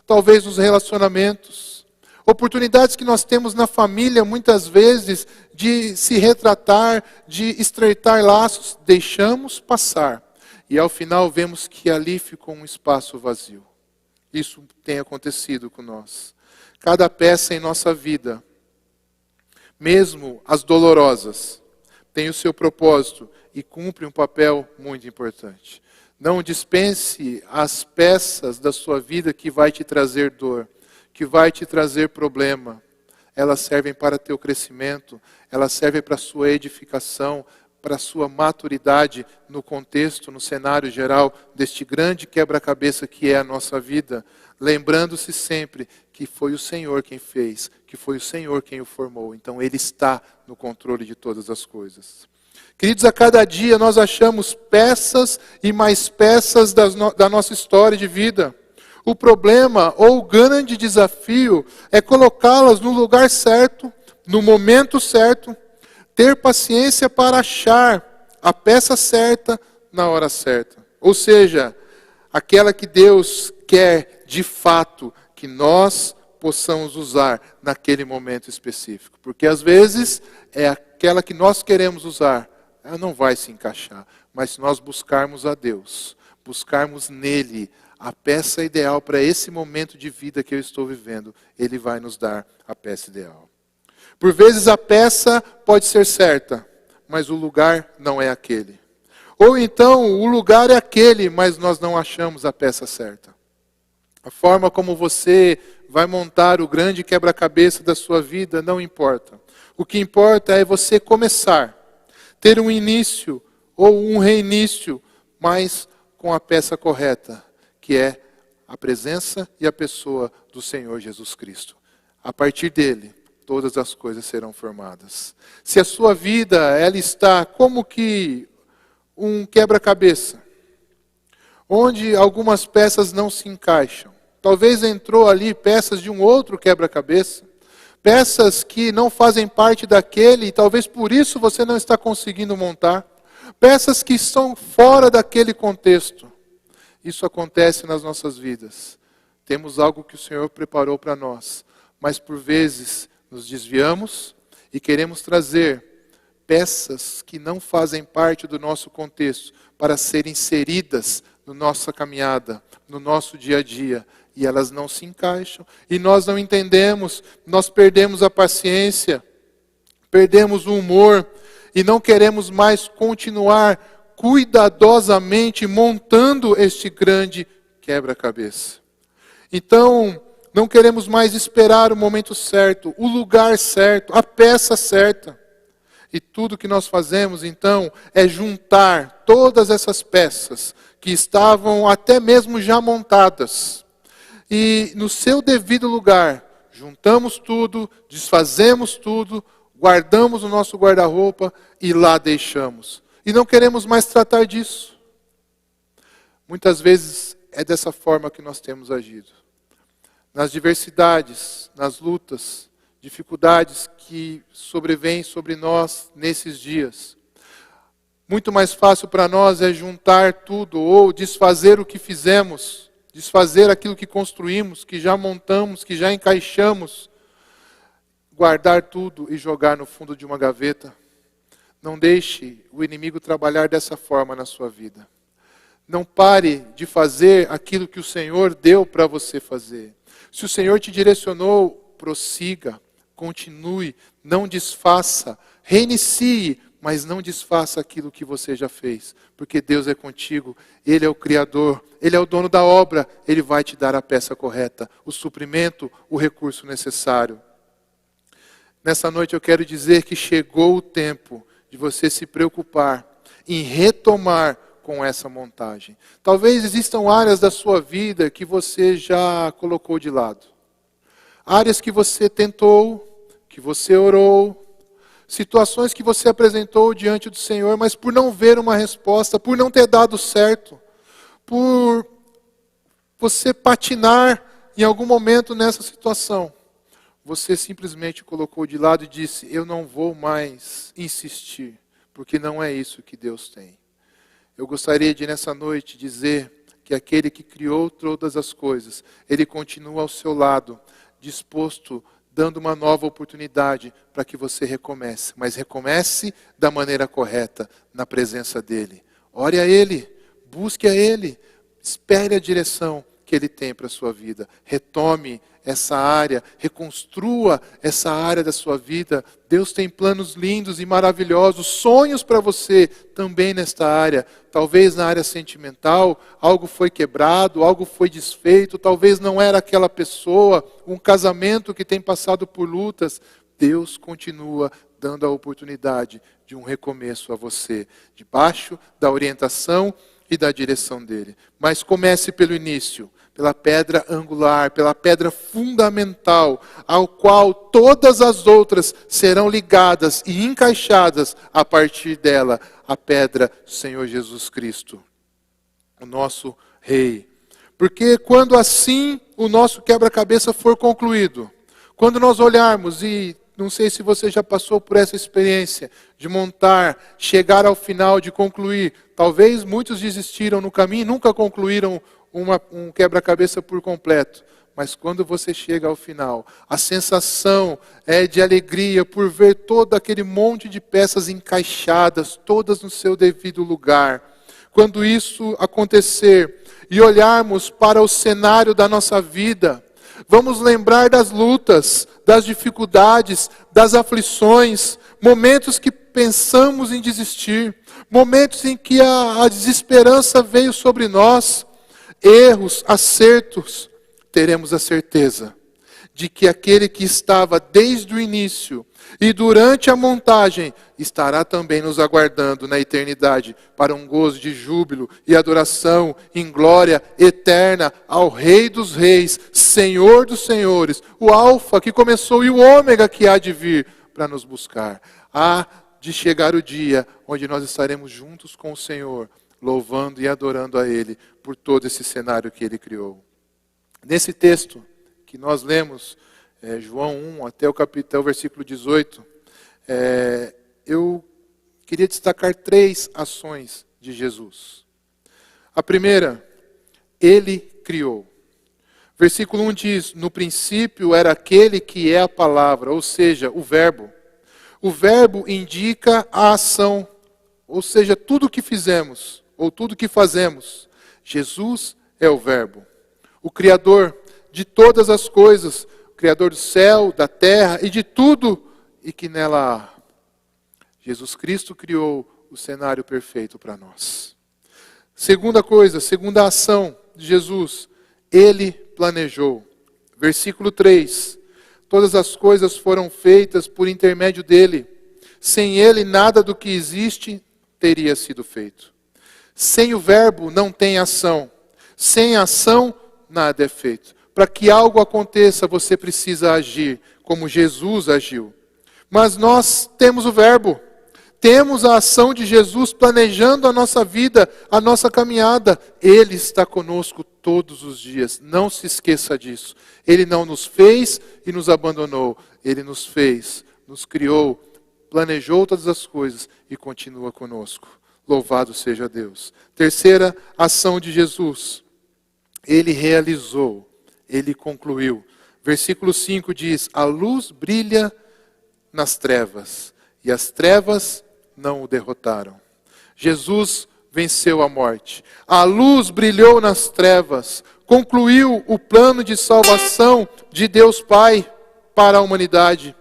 talvez nos relacionamentos, oportunidades que nós temos na família muitas vezes de se retratar, de estreitar laços, deixamos passar. E ao final vemos que ali ficou um espaço vazio. Isso tem acontecido com nós. Cada peça em nossa vida, mesmo as dolorosas, tem o seu propósito e cumpre um papel muito importante. Não dispense as peças da sua vida que vai te trazer dor, que vai te trazer problema. Elas servem para teu crescimento, elas servem para a sua edificação, para a sua maturidade no contexto, no cenário geral deste grande quebra-cabeça que é a nossa vida, lembrando-se sempre que foi o Senhor quem fez, que foi o Senhor quem o formou. Então Ele está no controle de todas as coisas. Queridos, a cada dia nós achamos peças e mais peças da nossa história de vida. O problema ou o grande desafio é colocá-las no lugar certo, no momento certo, ter paciência para achar a peça certa na hora certa. Ou seja, aquela que Deus quer de fato que nós possamos usar naquele momento específico. Porque às vezes é aquela que nós queremos usar, ela não vai se encaixar. Mas se nós buscarmos a Deus, buscarmos nele a peça ideal para esse momento de vida que eu estou vivendo, Ele vai nos dar a peça ideal. Por vezes a peça pode ser certa, mas o lugar não é aquele. Ou então o lugar é aquele, mas nós não achamos a peça certa. A forma como você vai montar o grande quebra-cabeça da sua vida não importa. O que importa é você começar, ter um início ou um reinício, mas com a peça correta, que é a presença e a pessoa do Senhor Jesus Cristo. A partir dele, todas as coisas serão formadas. Se a sua vida ela está como que um quebra-cabeça, onde algumas peças não se encaixam. Talvez entrou ali peças de um outro quebra-cabeça, peças que não fazem parte daquele, e talvez por isso você não está conseguindo montar, peças que estão fora daquele contexto. Isso acontece nas nossas vidas. Temos algo que o Senhor preparou para nós, mas por vezes nos desviamos e queremos trazer peças que não fazem parte do nosso contexto para serem inseridas na nossa caminhada, no nosso dia a dia, e elas não se encaixam, e nós não entendemos, nós perdemos a paciência, perdemos o humor, e não queremos mais continuar cuidadosamente montando este grande quebra-cabeça. Então, não queremos mais esperar o momento certo, o lugar certo, a peça certa. E tudo que nós fazemos, então, é juntar todas essas peças que estavam até mesmo já montadas. E no seu devido lugar, juntamos tudo, desfazemos tudo, guardamos o nosso guarda-roupa e lá deixamos. E não queremos mais tratar disso. Muitas vezes é dessa forma que nós temos agido. Nas diversidades, nas lutas, dificuldades que sobrevêm sobre nós nesses dias. Muito mais fácil para nós é juntar tudo ou desfazer o que fizemos, desfazer aquilo que construímos, que já montamos, que já encaixamos, guardar tudo e jogar no fundo de uma gaveta. Não deixe o inimigo trabalhar dessa forma na sua vida. Não pare de fazer aquilo que o Senhor deu para você fazer. Se o Senhor te direcionou, prossiga, continue, não desfaça, reinicie, mas não desfaça aquilo que você já fez. Porque Deus é contigo, Ele é o Criador, Ele é o dono da obra, Ele vai te dar a peça correta, o suprimento, o recurso necessário. Nessa noite eu quero dizer que chegou o tempo de você se preocupar em retomar com essa montagem. Talvez existam áreas da sua vida que você já colocou de lado. Áreas que você tentou, que você orou, situações que você apresentou diante do Senhor, mas por não ver uma resposta, por não ter dado certo, por você patinar em algum momento nessa situação, você simplesmente colocou de lado e disse, eu não vou mais insistir, porque não é isso que Deus tem. Eu gostaria de nessa noite dizer que aquele que criou todas as coisas, Ele continua ao seu lado, disposto, dando uma nova oportunidade para que você recomece. Mas recomece da maneira correta, na presença dEle. Ore a Ele, busque a Ele, espere a direção que Ele tem para a sua vida. Retome essa área, reconstrua essa área da sua vida. Deus tem planos lindos e maravilhosos, sonhos para você também nesta área. Talvez na área sentimental, algo foi quebrado, algo foi desfeito, talvez não era aquela pessoa, um casamento que tem passado por lutas. Deus continua dando a oportunidade de um recomeço a você, debaixo da orientação e da direção dele. Mas comece pelo início, pela pedra angular, pela pedra fundamental, ao qual todas as outras serão ligadas e encaixadas a partir dela, a pedra do Senhor Jesus Cristo, o nosso Rei. Porque quando assim o nosso quebra-cabeça for concluído, quando nós olharmos e Não sei se você já passou por essa experiência de montar, chegar ao final, de concluir. Talvez muitos desistiram no caminho e nunca concluíram um quebra-cabeça por completo. Mas quando você chega ao final, a sensação é de alegria por ver todo aquele monte de peças encaixadas, todas no seu devido lugar. Quando isso acontecer e olharmos para o cenário da nossa vida, vamos lembrar das lutas, das dificuldades, das aflições, momentos que pensamos em desistir, momentos em que a desesperança veio sobre nós, erros, acertos. Teremos a certeza de que aquele que estava desde o início e durante a montagem estará também nos aguardando na eternidade para um gozo de júbilo e adoração em glória eterna ao Rei dos Reis, Senhor dos Senhores, o Alfa que começou e o Ômega que há de vir para nos buscar. Há de chegar o dia onde nós estaremos juntos com o Senhor, louvando e adorando a Ele por todo esse cenário que Ele criou. Nesse texto que nós lemos, João 1 até o versículo 18, eu queria destacar 3 ações de Jesus. A primeira, Ele criou. Versículo 1 diz, no princípio era aquele que é a palavra, ou seja, o verbo. O verbo indica a ação, ou seja, tudo o que fizemos, ou tudo o que fazemos. Jesus é o verbo. O Criador de todas as coisas, o Criador do céu, da terra e de tudo e que nela há. Jesus Cristo criou o cenário perfeito para nós. Segunda coisa, segunda ação de Jesus, Ele planejou. Versículo 3, todas as coisas foram feitas por intermédio dEle. Sem Ele, nada do que existe teria sido feito. Sem o verbo não tem ação. Sem ação, nada é feito. Para que algo aconteça, você precisa agir como Jesus agiu. Mas nós temos o verbo. Temos a ação de Jesus planejando a nossa vida, a nossa caminhada. Ele está conosco todos os dias. Não se esqueça disso. Ele não nos fez e nos abandonou. Ele nos fez, nos criou, planejou todas as coisas e continua conosco. Louvado seja Deus. Terceira ação de Jesus. Ele realizou, Ele concluiu. Versículo 5 diz, a luz brilha nas trevas, e as trevas não o derrotaram. Jesus venceu a morte. A luz brilhou nas trevas, concluiu o plano de salvação de Deus Pai para a humanidade.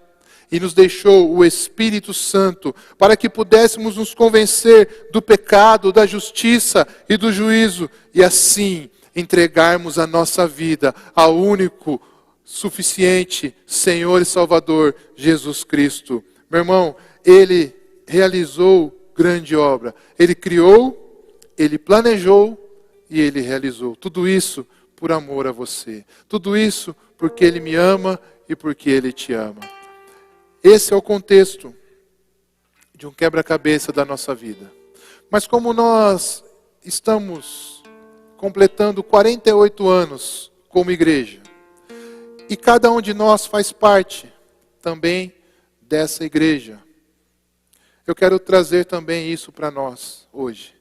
E nos deixou o Espírito Santo para que pudéssemos nos convencer do pecado, da justiça e do juízo. E assim entregarmos a nossa vida ao único, suficiente Senhor e Salvador, Jesus Cristo. Meu irmão, Ele realizou grande obra. Ele criou, Ele planejou e Ele realizou. Tudo isso por amor a você. Tudo isso porque Ele me ama e porque Ele te ama. Esse é o contexto de um quebra-cabeça da nossa vida. Mas como nós estamos completando 48 anos como igreja, e cada um de nós faz parte também dessa igreja, eu quero trazer também isso para nós hoje.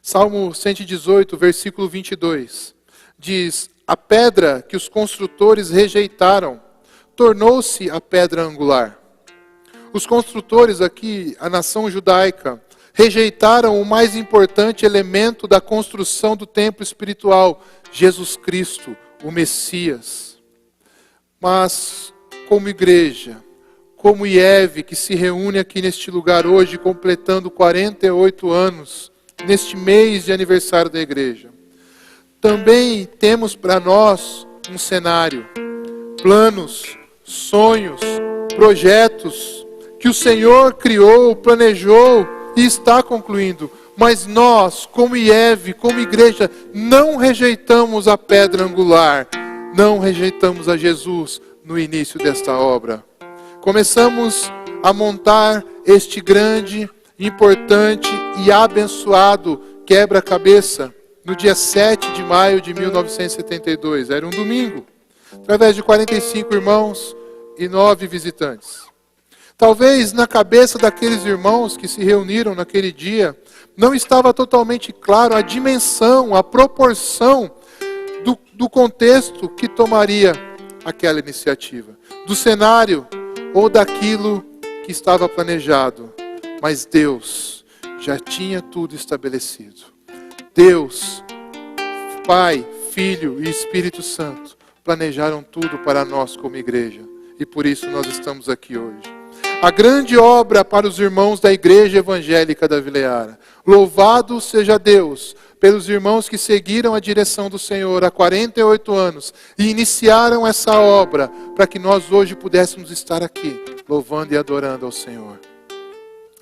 Salmo 118, versículo 22, diz, a pedra que os construtores rejeitaram, tornou-se a pedra angular. Os construtores aqui, a nação judaica, rejeitaram o mais importante elemento da construção do templo espiritual, Jesus Cristo, o Messias. Mas, como igreja, como IEV, que se reúne aqui neste lugar hoje, completando 48 anos, neste mês de aniversário da igreja, também temos para nós um cenário, planos, sonhos, projetos, que o Senhor criou, planejou e está concluindo. Mas nós, como IEV, como igreja, não rejeitamos a pedra angular, não rejeitamos a Jesus no início desta obra. Começamos a montar este grande, importante e abençoado quebra-cabeça no dia 7 de maio de 1972. Era um domingo. Através de 45 irmãos, 9 visitantes. Talvez na cabeça daqueles irmãos que se reuniram naquele dia, não estava totalmente claro a dimensão, a proporção do contexto que tomaria aquela iniciativa, do cenário ou daquilo que estava planejado. Mas Deus já tinha tudo estabelecido. Deus, Pai, Filho e Espírito Santo, planejaram tudo para nós como igreja. E por isso nós estamos aqui hoje. A grande obra para os irmãos da Igreja Evangélica da Vila Yara. Louvado seja Deus pelos irmãos que seguiram a direção do Senhor há 48 anos e iniciaram essa obra para que nós hoje pudéssemos estar aqui, louvando e adorando ao Senhor.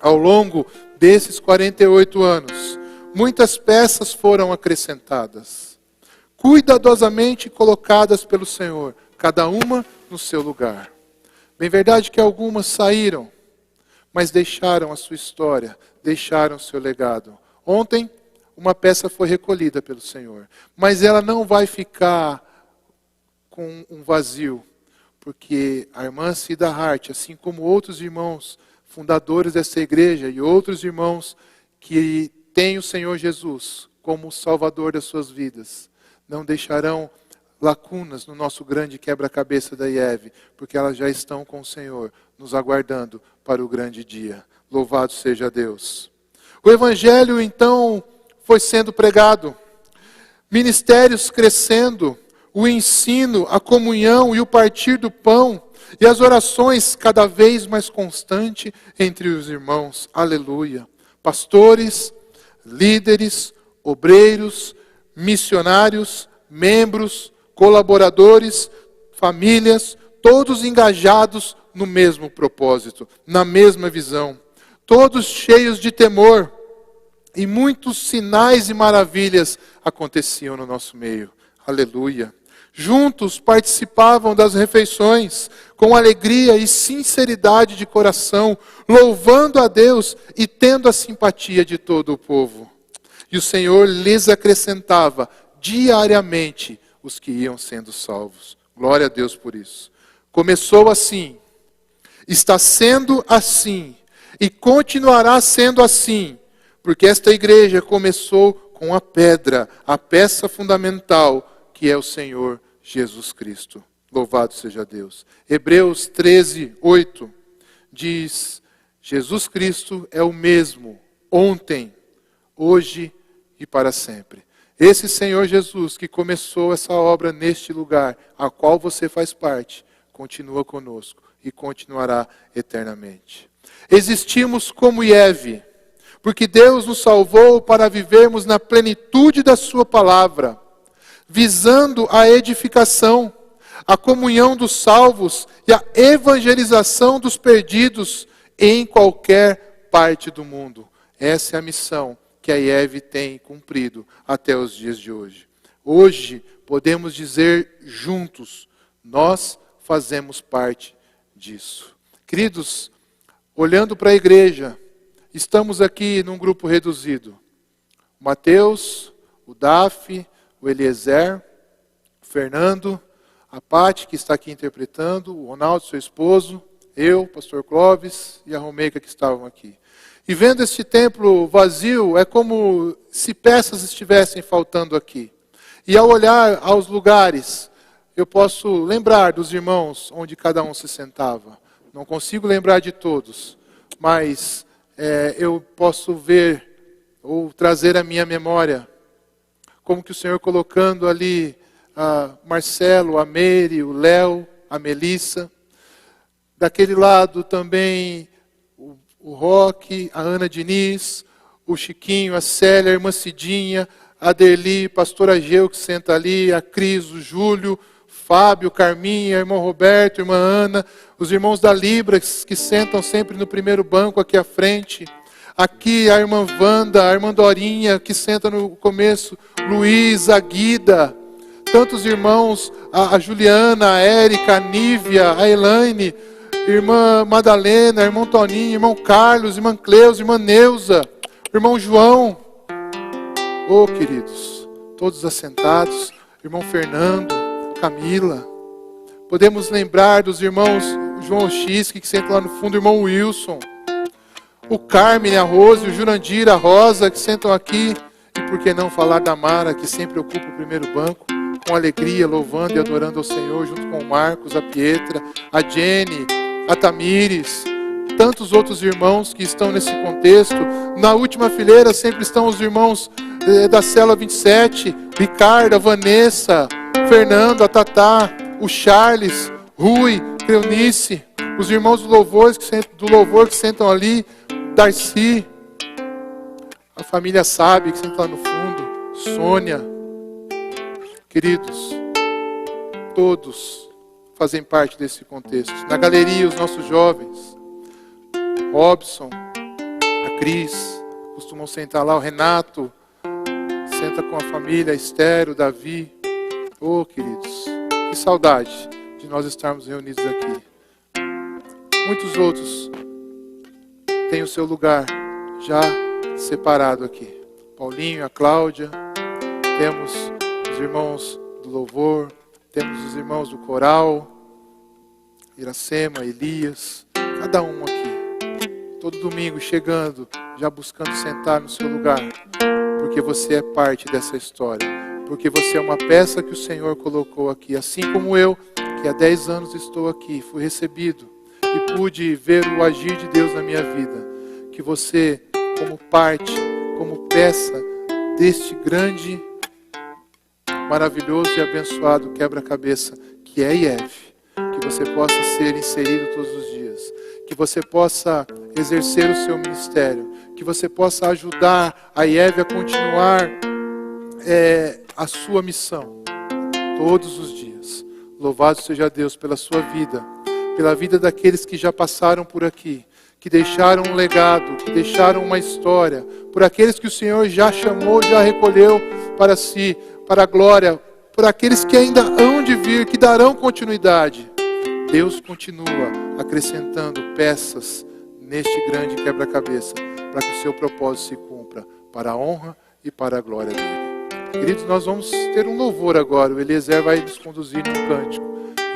Ao longo desses 48 anos, muitas peças foram acrescentadas, cuidadosamente colocadas pelo Senhor, cada uma no seu lugar. Bem verdade que algumas saíram, mas deixaram a sua história, deixaram o seu legado. Ontem, uma peça foi recolhida pelo Senhor, mas ela não vai ficar com um vazio, porque a irmã Cida Hart, assim como outros irmãos fundadores dessa igreja e outros irmãos que têm o Senhor Jesus como o Salvador das suas vidas, não deixarão lacunas no nosso grande quebra-cabeça da IEV, porque elas já estão com o Senhor, nos aguardando para o grande dia. Louvado seja Deus. O Evangelho, então, foi sendo pregado, ministérios crescendo, o ensino, a comunhão e o partir do pão, e as orações cada vez mais constantes entre os irmãos. Aleluia. Pastores, líderes, obreiros, missionários, membros, colaboradores, famílias, todos engajados no mesmo propósito, na mesma visão. Todos cheios de temor. E muitos sinais e maravilhas aconteciam no nosso meio. Aleluia. Juntos participavam das refeições com alegria e sinceridade de coração, louvando a Deus e tendo a simpatia de todo o povo. E o Senhor lhes acrescentava diariamente os que iam sendo salvos. Glória a Deus por isso. Começou assim, está sendo assim e continuará sendo assim, porque esta igreja começou com a pedra, a peça fundamental, que é o Senhor Jesus Cristo. Louvado seja Deus. Hebreus 13, 8 diz: Jesus Cristo é o mesmo ontem, hoje e para sempre. Esse Senhor Jesus que começou essa obra neste lugar, a qual você faz parte, continua conosco e continuará eternamente. Existimos como IEV, porque Deus nos salvou para vivermos na plenitude da sua palavra, visando a edificação, a comunhão dos salvos e a evangelização dos perdidos em qualquer parte do mundo. Essa é a missão que a IEV tem cumprido até os dias de hoje. Hoje, podemos dizer juntos, nós fazemos parte disso. Queridos, olhando para a igreja, estamos aqui num grupo reduzido. O Mateus, o Daf, o Eliezer, o Fernando, a Pati, que está aqui interpretando, o Ronaldo, seu esposo, eu, o pastor Clóvis e a Romeica que estavam aqui. E vendo este templo vazio, é como se peças estivessem faltando aqui. E ao olhar aos lugares, eu posso lembrar dos irmãos onde cada um se sentava. Não consigo lembrar de todos, mas eu posso ver ou trazer à minha memória como que o Senhor colocando ali a Marcelo, a Meire, o Léo, a Melissa. Daquele lado também o Roque, a Ana Diniz, o Chiquinho, a Célia, a irmã Cidinha, a Derli, pastor Ageu que senta ali, a Cris, o Júlio, Fábio, Carminha, a irmã Roberto, a irmã Ana, os irmãos da Libra que sentam sempre no primeiro banco aqui à frente. Aqui a irmã Wanda, a irmã Dorinha que senta no começo, Luiz, a Guida, tantos irmãos, a Juliana, a Érica, a Nívia, a Elaine, irmã Madalena, irmão Toninho, irmão Carlos, irmã Cleusa, irmã Neuza, irmão João. Oh, queridos, todos assentados, irmão Fernando, Camila. Podemos lembrar dos irmãos o João X, que senta lá no fundo, o irmão Wilson, o Carmen, a Rose, o Jurandir, a Rosa, que sentam aqui. E por que não falar da Mara, que sempre ocupa o primeiro banco, com alegria, louvando e adorando ao Senhor, junto com o Marcos, a Pietra, a Jenny, a Tamires, tantos outros irmãos que estão nesse contexto. Na última fileira sempre estão os irmãos da célula 27, Ricardo, a Vanessa, Fernando, a Tatá, o Charles, Rui, Cleonice, os irmãos do louvor que sentam ali, Darcy, a família Sabe, que senta lá no fundo, Sônia. Queridos, todos fazem parte desse contexto. Na galeria, os nossos jovens, Robson, a Cris, costumam sentar lá, o Renato, senta com a família, a Esther, o Davi. Oh, queridos, que saudade de nós estarmos reunidos aqui. Muitos outros têm o seu lugar já separado aqui. Paulinho, a Cláudia, temos os irmãos do louvor, temos os irmãos do coral, Iracema, Elias, cada um aqui. Todo domingo chegando, já buscando sentar no seu lugar, porque você é parte dessa história, porque você é uma peça que o Senhor colocou aqui, assim como eu, que há 10 anos estou aqui, fui recebido e pude ver o agir de Deus na minha vida, que você, como parte, como peça deste grande, maravilhoso e abençoado quebra-cabeça que é IEV, que você possa ser inserido todos os dias, que você possa exercer o seu ministério, que você possa ajudar a IEV a continuar a sua missão todos os dias. Louvado seja Deus pela sua vida, pela vida daqueles que já passaram por aqui, que deixaram um legado, que deixaram uma história, por aqueles que o Senhor já chamou, já recolheu para si, para a glória, por aqueles que ainda hão de vir, que darão continuidade. Deus continua acrescentando peças neste grande quebra-cabeça, para que o seu propósito se cumpra, para a honra e para a glória dele. Queridos, nós vamos ter um louvor agora, o Eliezer vai nos conduzir num cântico.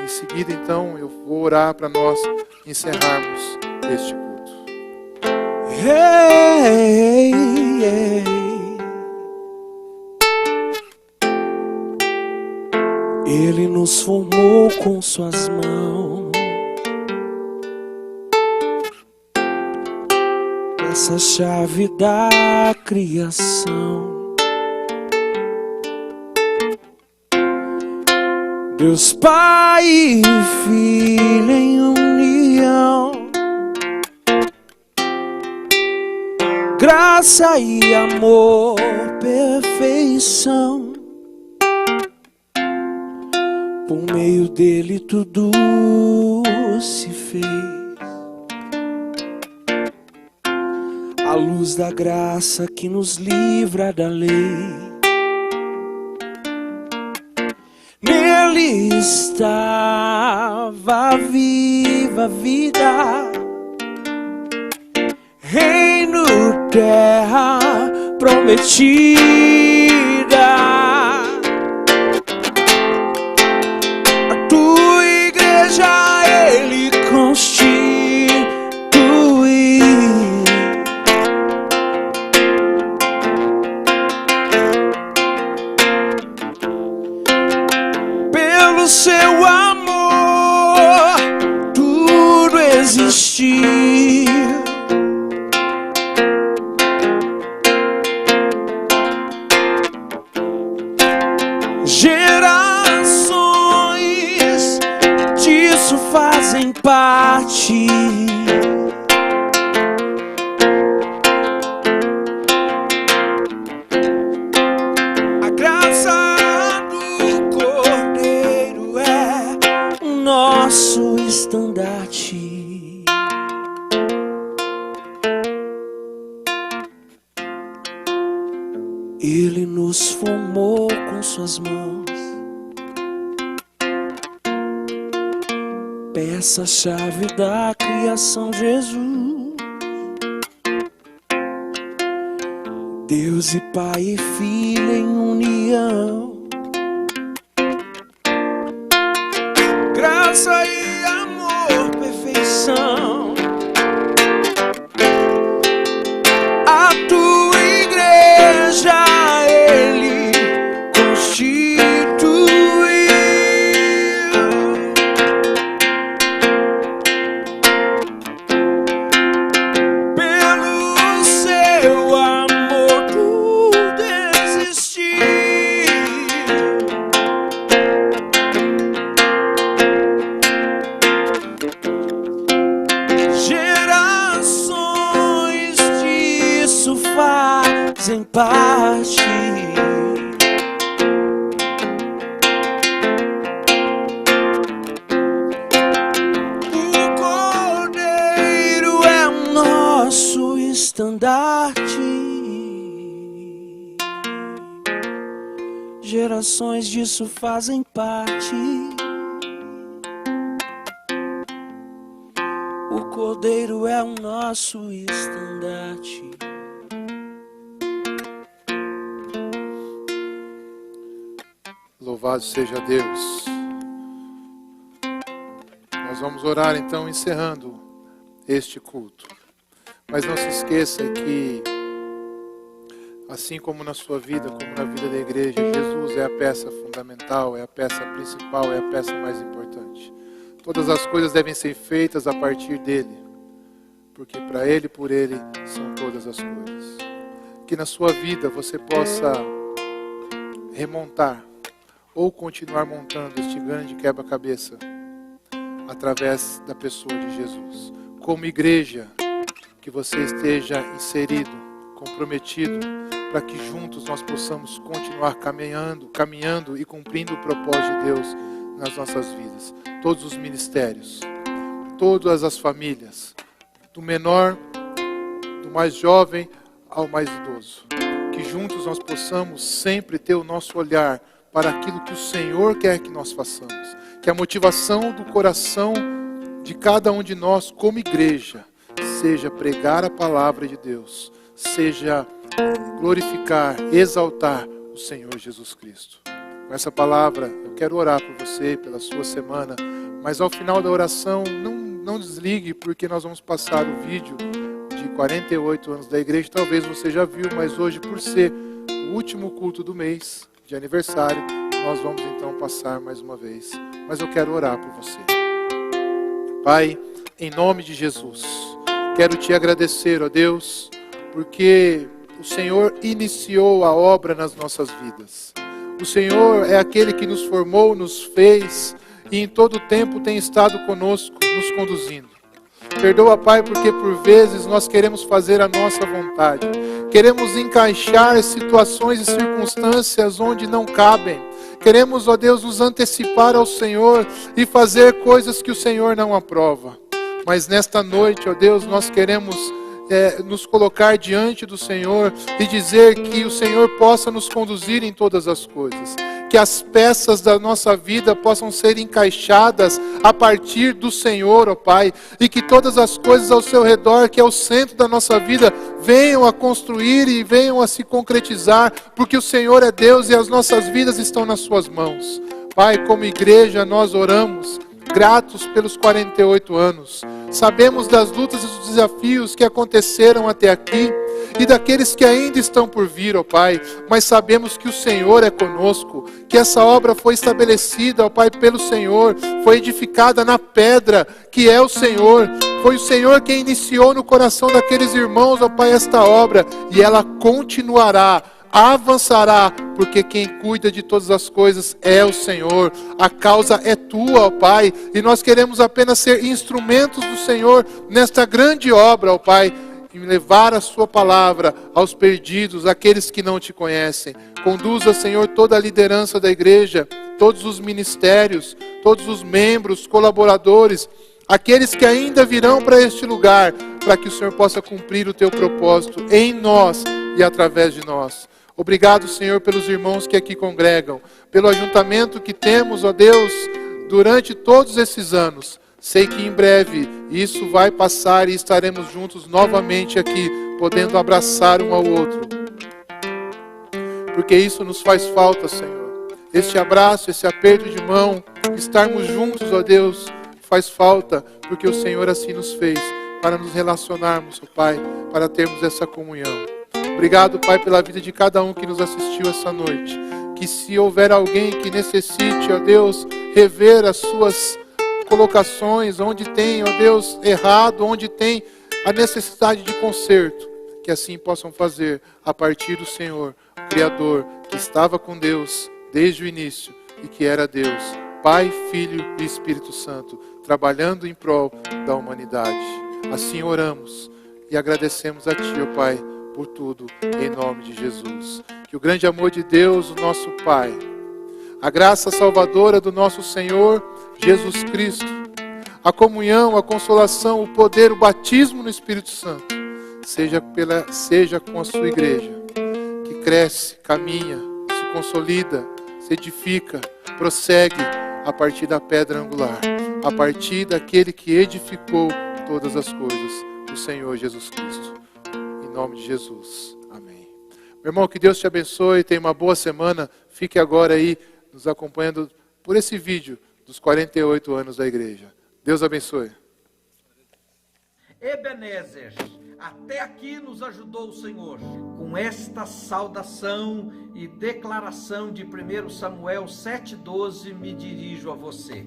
Em seguida, então, eu vou orar para nós encerrarmos este culto. Hey, hey. Ele nos formou com suas mãos, essa chave da criação. Deus Pai e Filho em união, graça e amor, perfeição. Por meio dele tudo se fez. A luz da graça que nos livra da lei. Nele estava viva a vida, reino, terra prometida. A tua igreja ele constitui. Pelo seu amor tudo existiu. Gerações disso fazem parte. A graça do Cordeiro é o nosso estandarte. Ele nos formou com suas mãos, peça-chave da criação, Jesus. Deus e Pai e Filho em união, graça e amor perfeito. estandarte. O Cordeiro é o nosso estandarte. Gerações disso fazem parte. O Cordeiro é o nosso estandarte. Louvado seja Deus. Nós vamos orar então, encerrando este culto. Mas não se esqueça que, assim como na sua vida, como na vida da igreja, Jesus é a peça fundamental, é a peça principal, é a peça mais importante. Todas as coisas devem ser feitas a partir dele, porque para ele e por ele são todas as coisas. Que na sua vida você possa remontar ou continuar montando este grande quebra-cabeça através da pessoa de Jesus. Como igreja, que você esteja inserido, comprometido, para que juntos nós possamos continuar caminhando e cumprindo o propósito de Deus nas nossas vidas. Todos os ministérios, todas as famílias, do menor, do mais jovem ao mais idoso. Que juntos nós possamos sempre ter o nosso olhar para aquilo que o Senhor quer que nós façamos. Que a motivação do coração de cada um de nós como igreja seja pregar a palavra de Deus, seja glorificar, exaltar o Senhor Jesus Cristo. Com essa palavra, eu quero orar por você, pela sua semana, mas ao final da oração, não desligue, porque nós vamos passar o vídeo de 48 anos da igreja. Talvez você já viu, mas hoje, por ser o último culto do mês, de aniversário, nós vamos então passar mais uma vez. Mas eu quero orar por você. Pai, em nome de Jesus, quero te agradecer, ó Deus, porque o Senhor iniciou a obra nas nossas vidas. O Senhor é aquele que nos formou, nos fez e em todo o tempo tem estado conosco, nos conduzindo. Perdoa, Pai, porque por vezes nós queremos fazer a nossa vontade. Queremos encaixar situações e circunstâncias onde não cabem. Queremos, ó Deus, nos antecipar ao Senhor e fazer coisas que o Senhor não aprova. Mas nesta noite, ó Deus, nós queremos nos colocar diante do Senhor e dizer que o Senhor possa nos conduzir em todas as coisas. Que as peças da nossa vida possam ser encaixadas a partir do Senhor, ó Pai. E que todas as coisas ao seu redor, que é o centro da nossa vida, venham a construir e venham a se concretizar. Porque o Senhor é Deus e as nossas vidas estão nas suas mãos. Pai, como igreja nós oramos, gratos pelos 48 anos. Sabemos das lutas e dos desafios que aconteceram até aqui e daqueles que ainda estão por vir, ó Pai. Mas sabemos que o Senhor é conosco, que essa obra foi estabelecida, ó Pai, pelo Senhor, foi edificada na pedra, que é o Senhor. Foi o Senhor quem iniciou no coração daqueles irmãos, ó Pai, esta obra, e ela continuará, avançará, porque quem cuida de todas as coisas é o Senhor. A causa é tua, ó Pai, e nós queremos apenas ser instrumentos do Senhor nesta grande obra, ó Pai, e levar a sua palavra aos perdidos, aqueles que não te conhecem. Conduza, Senhor, toda a liderança da igreja, todos os ministérios, todos os membros, colaboradores, aqueles que ainda virão para este lugar, para que o Senhor possa cumprir o teu propósito em nós e através de nós. Obrigado, Senhor, pelos irmãos que aqui congregam, pelo ajuntamento que temos, ó Deus, durante todos esses anos. Sei que em breve isso vai passar e estaremos juntos novamente aqui, podendo abraçar um ao outro. Porque isso nos faz falta, Senhor. Este abraço, esse aperto de mão, estarmos juntos, ó Deus, faz falta, porque o Senhor assim nos fez, para nos relacionarmos, ó Pai, para termos essa comunhão. Obrigado, Pai, pela vida de cada um que nos assistiu essa noite. Que se houver alguém que necessite, ó Deus, rever as suas colocações, onde tem, ó Deus, errado, onde tem a necessidade de conserto, que assim possam fazer a partir do Senhor, o Criador, que estava com Deus desde o início e que era Deus, Pai, Filho e Espírito Santo, trabalhando em prol da humanidade. Assim oramos e agradecemos a Ti, ó Pai, por tudo, em nome de Jesus. Que o grande amor de Deus, o nosso Pai, a graça salvadora do nosso Senhor Jesus Cristo, a comunhão, a consolação, o poder, o batismo no Espírito Santo, seja com a sua igreja, que cresce, caminha, se consolida, se edifica, prossegue a partir da pedra angular, a partir daquele que edificou todas as coisas, o Senhor Jesus Cristo. Em nome de Jesus. Amém. Meu irmão, que Deus te abençoe, tenha uma boa semana. Fique agora aí nos acompanhando por esse vídeo dos 48 anos da igreja. Deus abençoe. Ebenezer, até aqui nos ajudou o Senhor. Com esta saudação e declaração de 1 Samuel 7,12, me dirijo a você.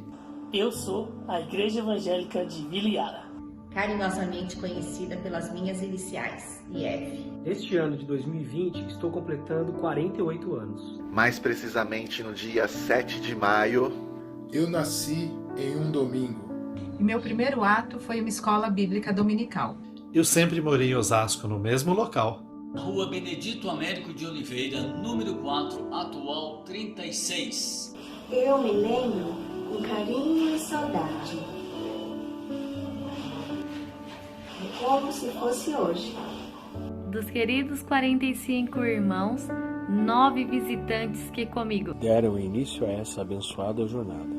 Eu sou a Igreja Evangélica de Vila Yara, carinhosamente conhecida pelas minhas iniciais, IF. Este ano de 2020 estou completando 48 anos. Mais precisamente no dia 7 de maio. Eu nasci em um domingo. E meu primeiro ato foi uma escola bíblica dominical. Eu sempre morei em Osasco, no mesmo local. Rua Benedito Américo de Oliveira, número 4, atual 36. Eu me lembro com carinho e saudade. É como se fosse hoje. Dos queridos 45 irmãos, 9 visitantes que comigo deram início a essa abençoada jornada.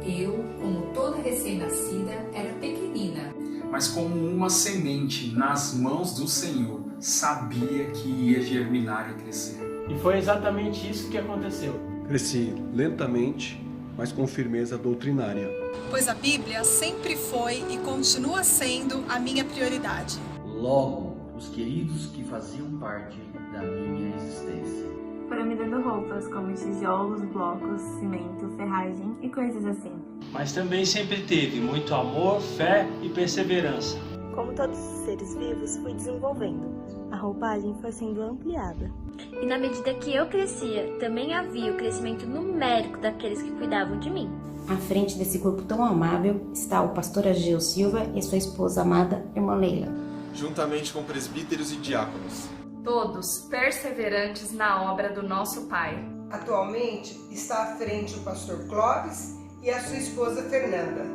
Eu, como toda recém-nascida, era pequenina. Mas como uma semente nas mãos do Senhor, sabia que ia germinar e crescer. e foi exatamente isso que aconteceu. Cresci lentamente, mas com firmeza doutrinária. Pois a Bíblia sempre foi e continua sendo a minha prioridade. Logo, os queridos que faziam parte da minha existência foram me dando roupas como tijolos, blocos, cimento, ferragem e coisas assim. Mas também sempre teve muito amor, fé e perseverança. Como todos os seres vivos, fui desenvolvendo. A roupagem foi sendo ampliada. E na medida que eu crescia, também havia o crescimento numérico daqueles que cuidavam de mim. À frente desse grupo tão amável está o pastor Ageu Silva e sua esposa amada, irmã Leila. Juntamente com presbíteros e diáconos. Todos perseverantes na obra do nosso Pai. Atualmente está à frente o pastor Clóvis e a sua esposa Fernanda.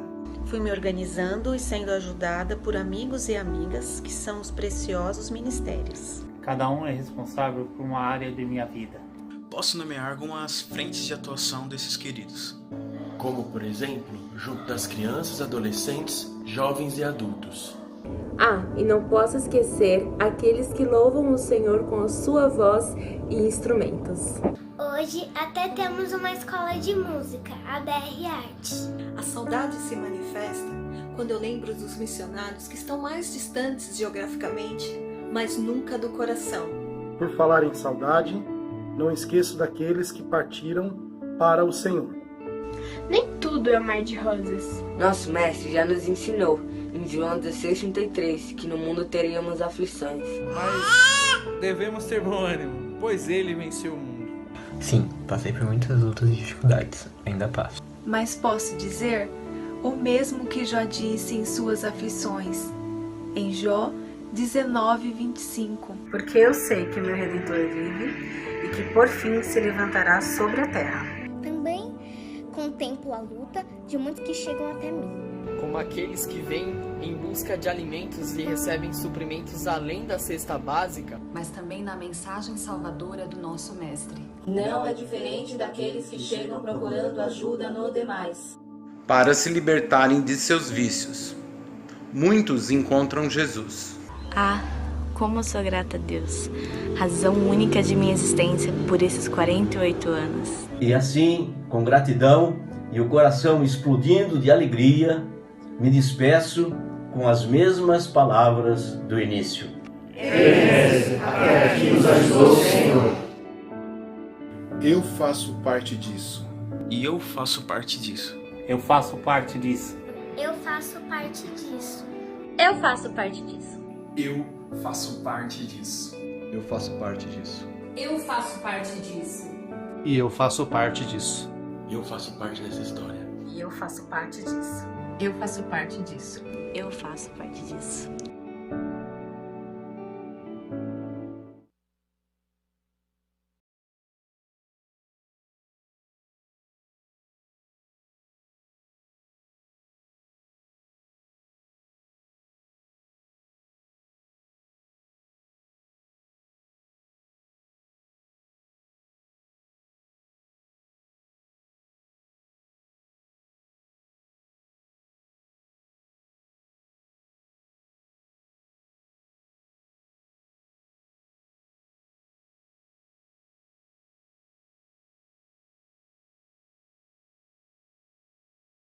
Fui me organizando e sendo ajudada por amigos e amigas que são os preciosos ministérios. Cada um é responsável por uma área de minha vida. Posso nomear algumas frentes de atuação desses queridos. Como, por exemplo, junto das crianças, adolescentes, jovens e adultos. Ah, e não posso esquecer aqueles que louvam o Senhor com a sua voz e instrumentos. Hoje até temos uma escola de música, a BR Artes. A saudade se manifesta quando eu lembro dos missionários que estão mais distantes geograficamente, mas nunca do coração. Por falar em saudade, não esqueço daqueles que partiram para o Senhor. Nem tudo é mar de rosas. Nosso mestre já nos ensinou, em João 16:33, que no mundo teríamos aflições. Mas devemos ter bom ânimo, pois ele venceu o mundo. Sim, passei por muitas lutas e dificuldades, ainda passo. Mas posso dizer o mesmo que Jó disse em suas aflições, em Jó 19:25. Porque eu sei que meu Redentor vive e que por fim se levantará sobre a terra. Também contemplo a luta de muitos que chegam até mim. Como aqueles que vêm em busca de alimentos e recebem suprimentos além da cesta básica, mas também na mensagem salvadora do nosso Mestre. Não é diferente daqueles que chegam procurando ajuda no demais. Para se libertarem de seus vícios, muitos encontram Jesus. Ah, como eu sou grata a Deus, razão única de minha existência por esses 48 anos. E assim, com gratidão e o coração explodindo de alegria, me despeço com as mesmas palavras do início. Até aqui nos ajudou o Senhor. Eu faço parte disso. E eu faço parte disso. Eu faço parte disso. Eu faço parte disso. Eu faço parte disso. Eu faço parte disso. Eu faço parte disso. Eu faço parte disso. E eu faço parte disso. Eu faço parte dessa história. E eu faço parte disso. Eu faço parte disso. Eu faço parte disso.